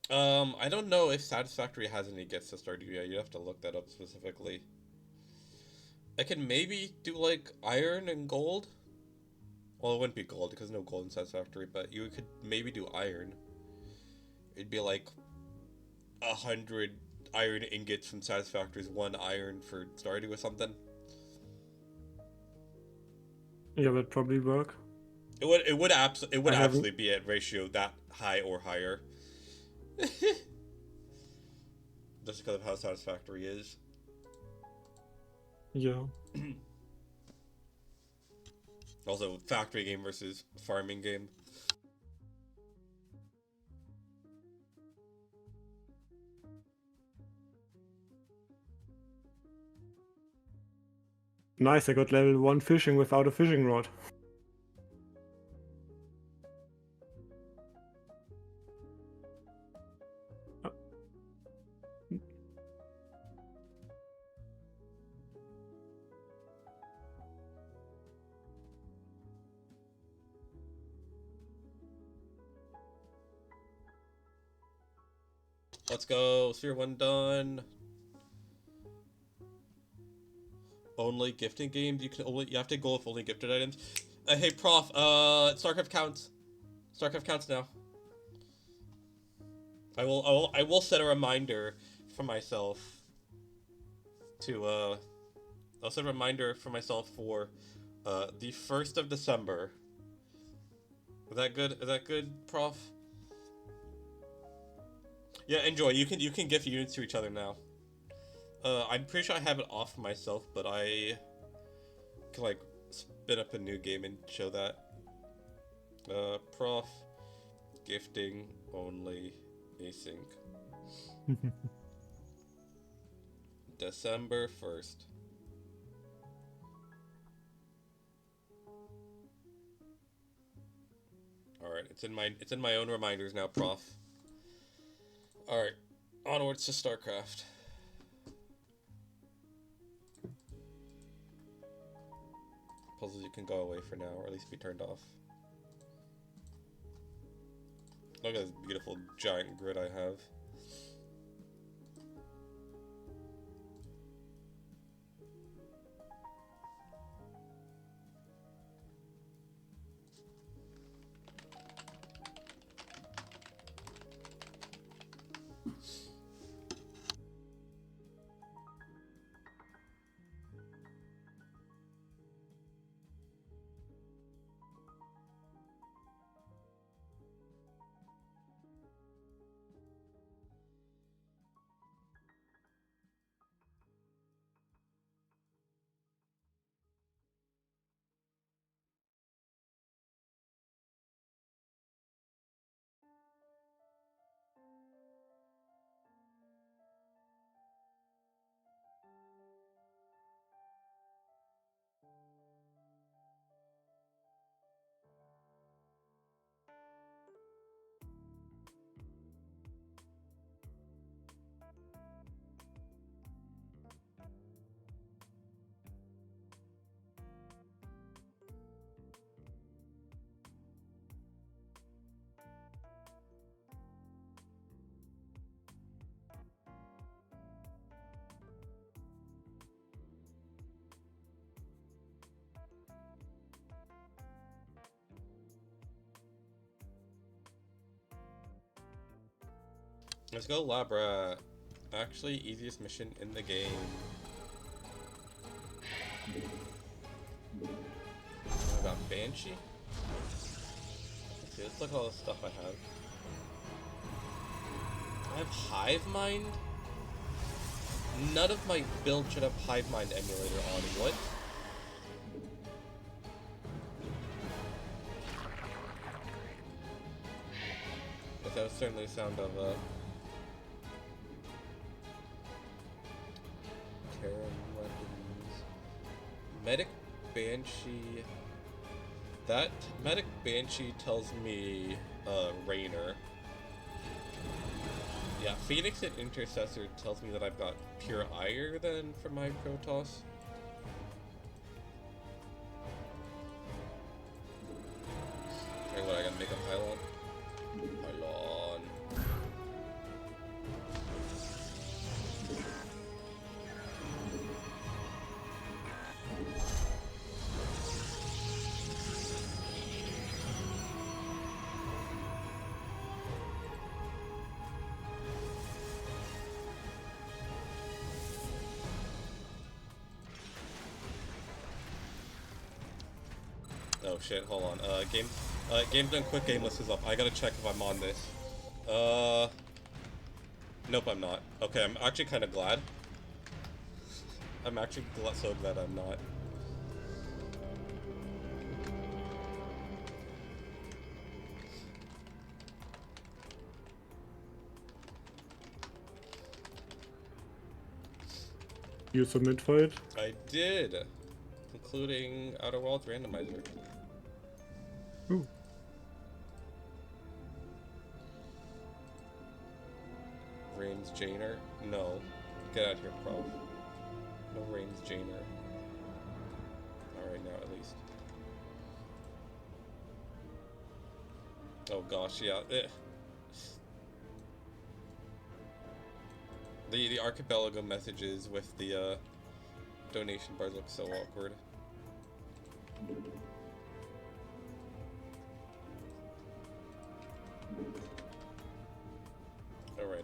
I don't know if Satisfactory has any gifts to Stardew yet. You'd have to look that up specifically. I can maybe do, like, iron and gold? Well, it wouldn't be gold, because no gold in Satisfactory, but you could maybe do iron. It'd be like 100 iron ingots from Satisfactory's 1 iron for Stardew or something. Yeah, that'd probably work. It would I haven't- absolutely be at ratio that high or higher. Just because of how Satisfactory is. Yeah. Also, factory game versus farming game. Nice, I got level 1 fishing without a fishing rod. Let's go. Sphere 1 done. Only gifting games. You have to go with only gifted items. Hey, Prof. Starcraft counts. Starcraft counts now. I will set a reminder for myself to I'll set a reminder for myself for the 1st of December. Is that good? Is that good, Prof? Yeah, enjoy. You can gift units to each other now. I'm pretty sure I have it off myself, but I can like spin up a new game and show that. Prof, gifting only async. December 1st. Alright, it's in my own reminders now, Prof. Alright, onwards to StarCraft. Puzzles you can go away for now, or at least be turned off. Look at this beautiful giant grid I have. Let's go, Labra. Actually, easiest mission in the game. I got Banshee. Let's look at all the stuff I have. I have Hive Mind? None of my build should have Hive Mind emulator on. What? But that was certainly the sound of Medic Banshee. That Medic Banshee tells me Rainer. Yeah, Phoenix and Intercessor tells me that I've got pure ire then for my Protoss. Okay, what, I gotta make a pylon? Pylon. Oh shit, hold on. Game done quick game list is up. I gotta check if I'm on this. Nope, I'm not. Okay, I'm actually kind of glad. I'm actually so glad I'm not. You submit for it? I did, including Outer Worlds Randomizer. Ooh. Rains Jainer? No. Get out of here, Prof. No Rains Jainer. Alright, now at least. Oh gosh, yeah. The Archipelago messages with the donation bars look so awkward.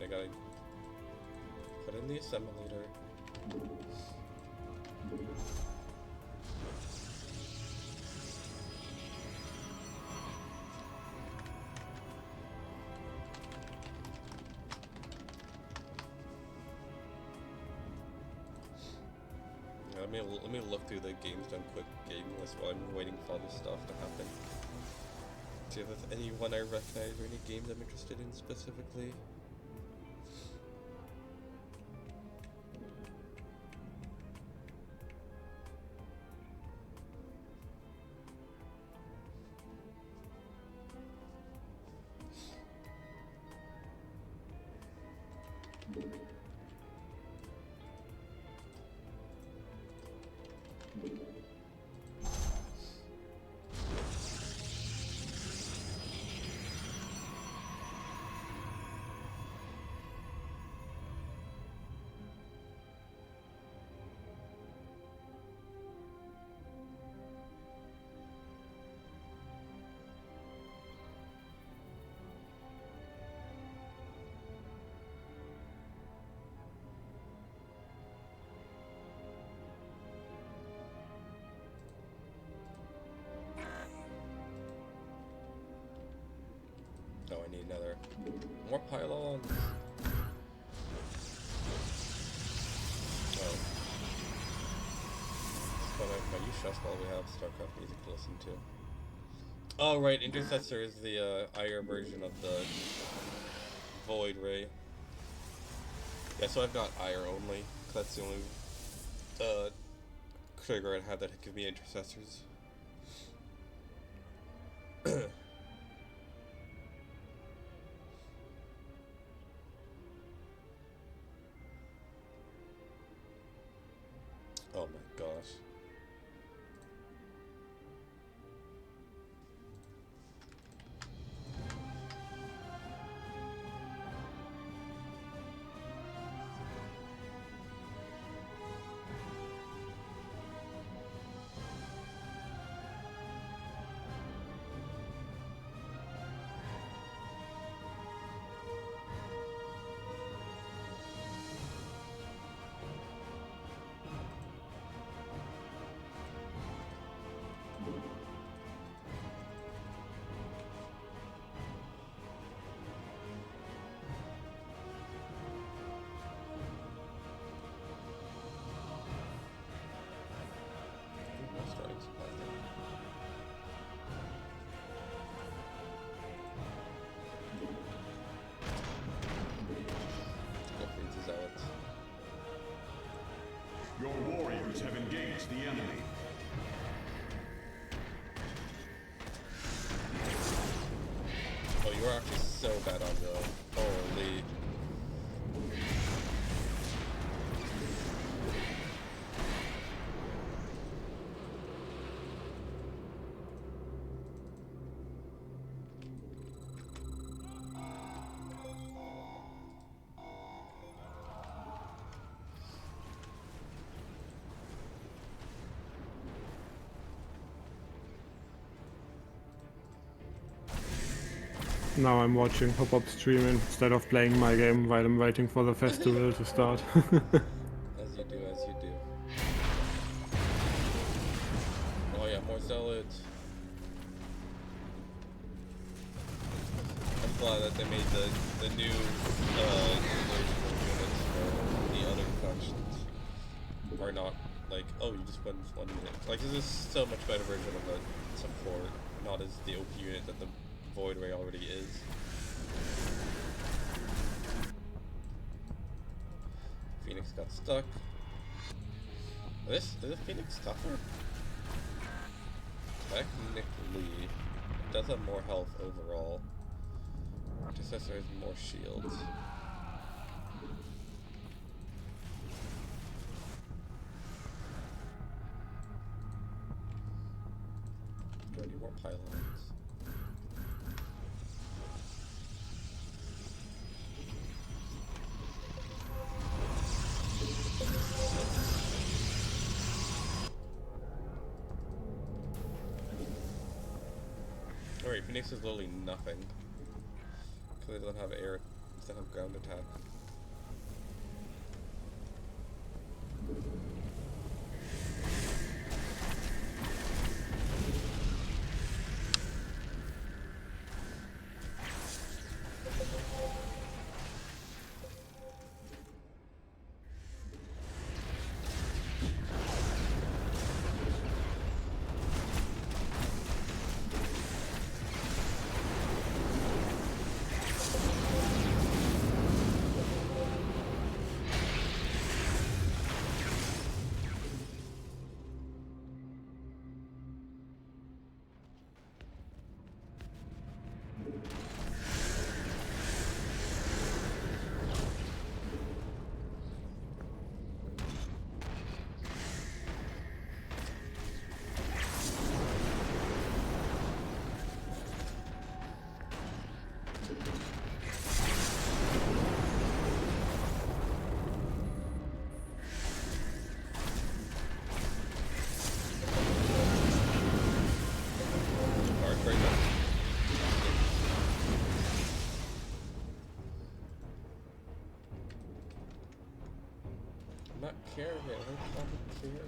Alright, I gotta put in the assimilator. Let me look through the games done quick game list while I'm waiting for all this stuff to happen. See if there's anyone I recognize or any games I'm interested in specifically. Oh, I need another. More pylons! Oh. But my use stress while we have Starcraft music to listen to. Oh, right, Intercessor is the IR version of the Void Ray. Yeah, so I've got IR only. That's the only trigger I have that could be Intercessors. Oh my gosh. Your warriors have engaged the enemy. Oh, you are actually so bad on your own. Holy. Now I'm watching Hop-Up stream instead of playing my game while I'm waiting for the festival to start. As you do, as you do. Oh yeah, more zealots. I'm glad that they made the new units for the other factions are not like, oh, you just win 1 unit. Like, this is so much better version of a support, not as the OP unit that the Void Ray already is. Phoenix got stuck. Is this Phoenix tougher? Technically, it does have more health overall. Intercessor has more shields. Do I need more pylons? Alright, Phoenix is literally nothing. Because they don't have air then have ground attack. I'm not carrying it. I'm not carrying it.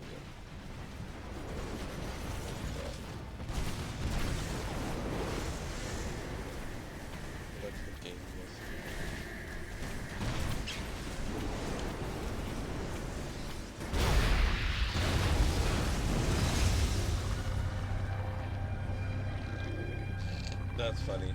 That's the game. That's funny.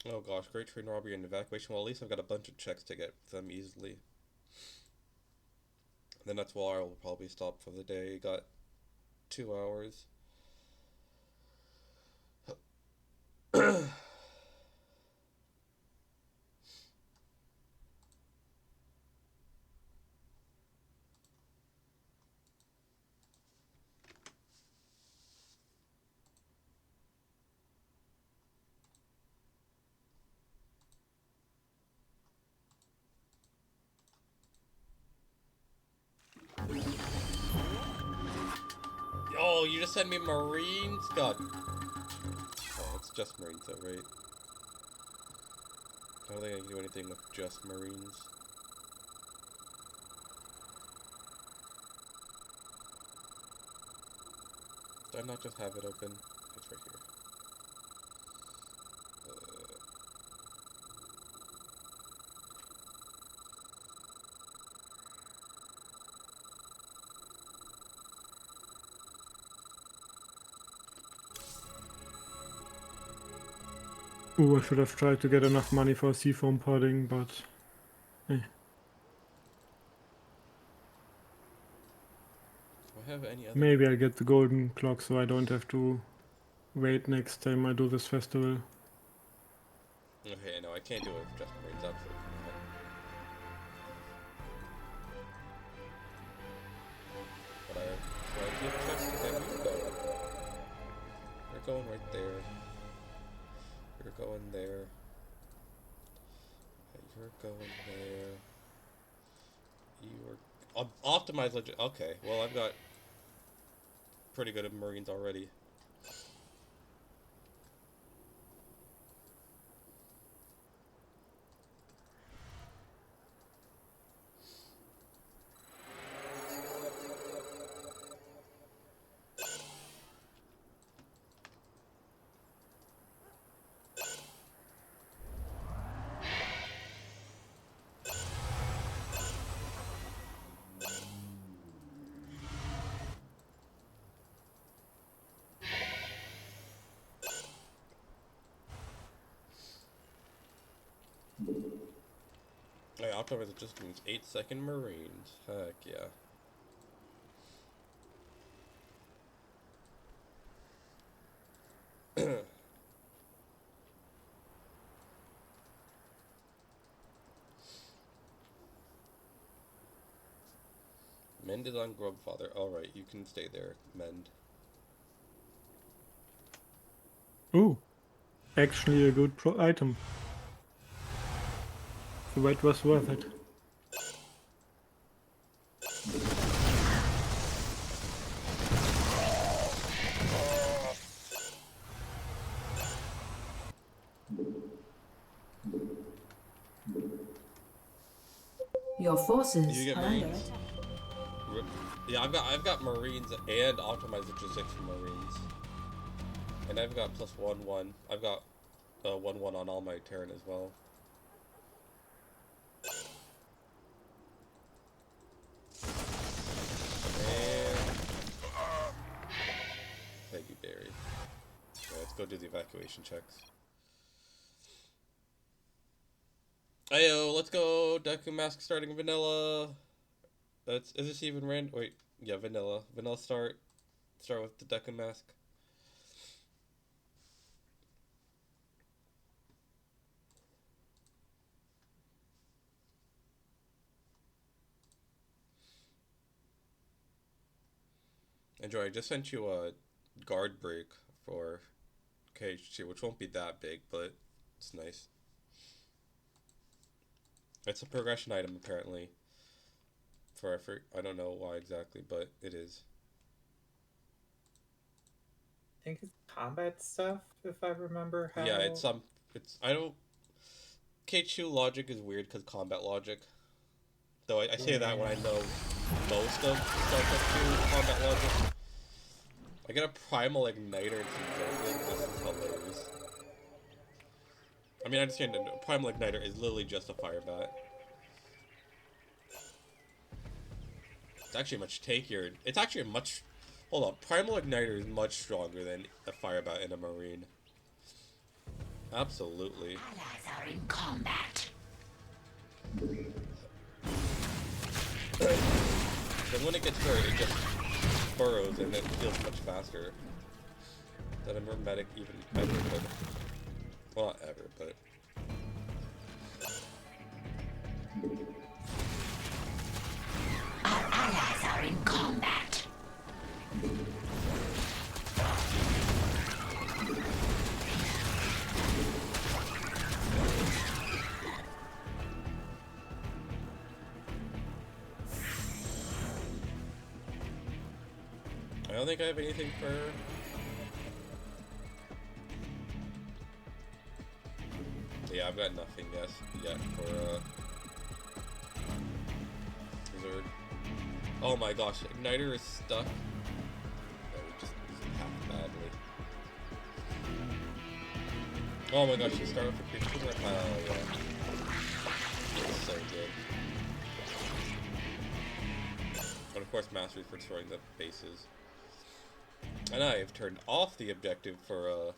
Oh gosh, Great Train Robbery and Evacuation. Well, at least I've got a bunch of checks to get them easily. Then that's where I'll probably stop for the day. Got 2 hours. Oh, you just sent me Marines? God. Oh, it's just Marines though, right? I don't think I can do anything with just Marines. Did I not just have it open? It's right here. Ooh, I should have tried to get enough money for seafoam podding, but Do I have any other? maybe I'll get the golden clock so I don't have to wait next time I do this festival. Okay, no, I can't do it with just Marines, absolutely not. But I keep checking them. You go. You're going right there. You're going there. You're going there. You are optimized legit. Okay, well I've got pretty good at Marines already. Hey, optimize it just means 8-second Marines. Heck yeah. Mended on Grubfather. Alright, you can stay there, Mend. Ooh, actually a good item. The wait was worth it. Your forces You get are under Marines? attack. Yeah, I've got Marines and optimized logistics for Marines. And I've got +1/1. I've got 1/1 on all my Terran as well. And thank you, Barry. Okay, let's go do the evacuation checks. Ayo, let's go. Deku Mask starting vanilla. Is this even random? Wait, yeah, vanilla. Vanilla start. Start with the Deku Mask. Enjoy. I just sent you a guard break for KH2, which won't be that big, but it's nice. It's a progression item, apparently. For I don't know why exactly, but it is. I think it's combat stuff, if I remember how. Yeah, I don't. KH2 logic is weird because combat logic. Though I say that when I know most of Starcraft 2 combat logic. I get a primal igniter and some Jogan. This is hilarious. I mean, I understand that primal igniter is literally just a fire bat. It's actually much tankier. It's actually a much... Hold on. Primal igniter is much stronger than a fire bat in a marine. Absolutely. Allies are in combat. Then when it gets hurt, it just burrows and it feels much faster than a mermedic even ever could. Well, not ever, but... Our allies are in combat. I don't think I have anything for... Yeah, I've got nothing yet for Wizard. Oh my gosh, Igniter is stuck. Yeah, we just use it half badly. Oh my gosh, you start with a creature. Oh yeah. It's so good. And of course, Mastery for destroying the bases. And I've turned off the objective for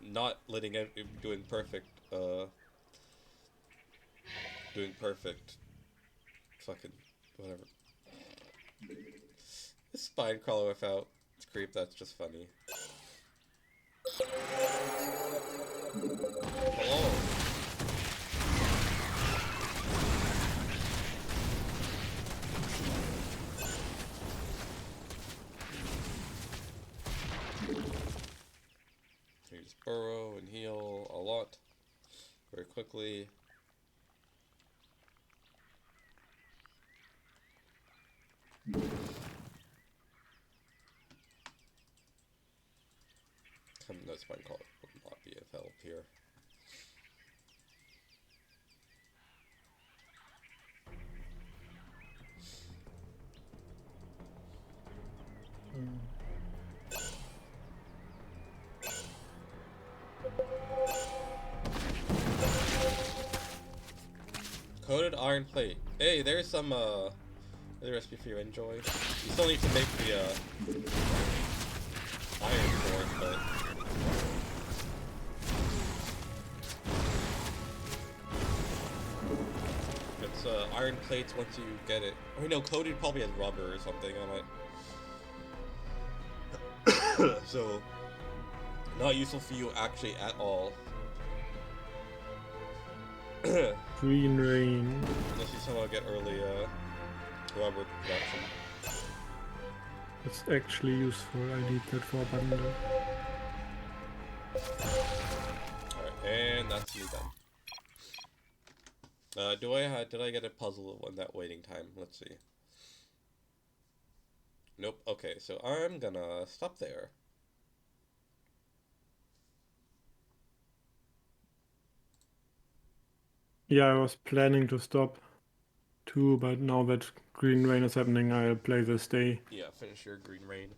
not letting it doing perfect. Doing perfect. Fucking whatever. This spine crawler without creep. That's just funny. Hello. You just burrow and heal a lot very quickly. No spine call would not be of help here. Coated iron plate. Hey, there's some the recipe for you. Enjoy. You still need to make the iron for it, but it's iron plates once you get it. Oh no, coated probably has rubber or something on it. So not useful for you actually at all. Green rain. Unless you somehow get early rubber production. It's actually useful. I need that for a bundle. Alright, and that's me done. Did I get a puzzle on that waiting time? Let's see. Nope. Okay, so I'm gonna stop there. Yeah, I was planning to stop too, but now that Green Rain is happening, I'll play this day. Yeah, finish your Green Rain.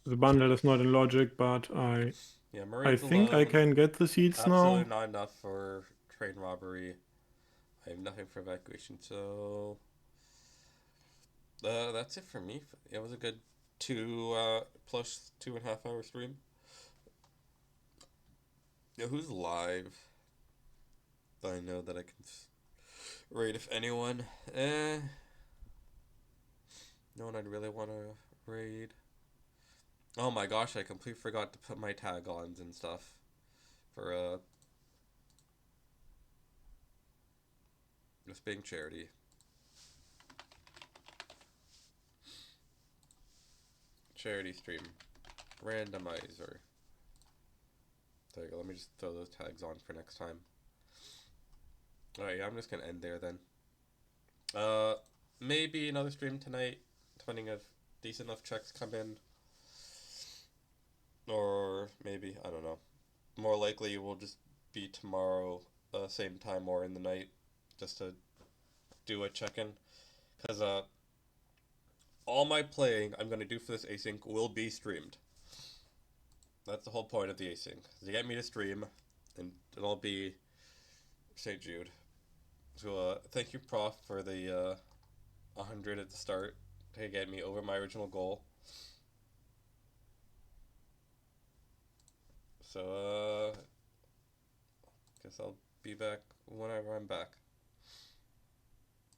The bundle is not in Logic, but I Marines think I alone, can get the seeds absolutely now. not enough for train robbery. I have nothing for evacuation, so that's it for me. It was a good plus 2.5 hour stream. Yeah, who's live? I know that I can raid if anyone. No one I'd really want to raid. Oh my gosh, I completely forgot to put my tag-ons and stuff for just being charity. Charity stream. Randomizer. There you go, let me just throw those tags on for next time. Alright, yeah, I'm just gonna end there then. Maybe another stream tonight, depending if decent enough checks come in. Or maybe, I don't know. More likely will just be tomorrow, same time or in the night, just to do a check-in. Because, all my playing I'm going to do for this async will be streamed. That's the whole point of the async. To get me to stream, and it'll be St. Jude. So, thank you, Prof, for the 100 at the start to get me over my original goal. So, guess I'll be back whenever I'm back.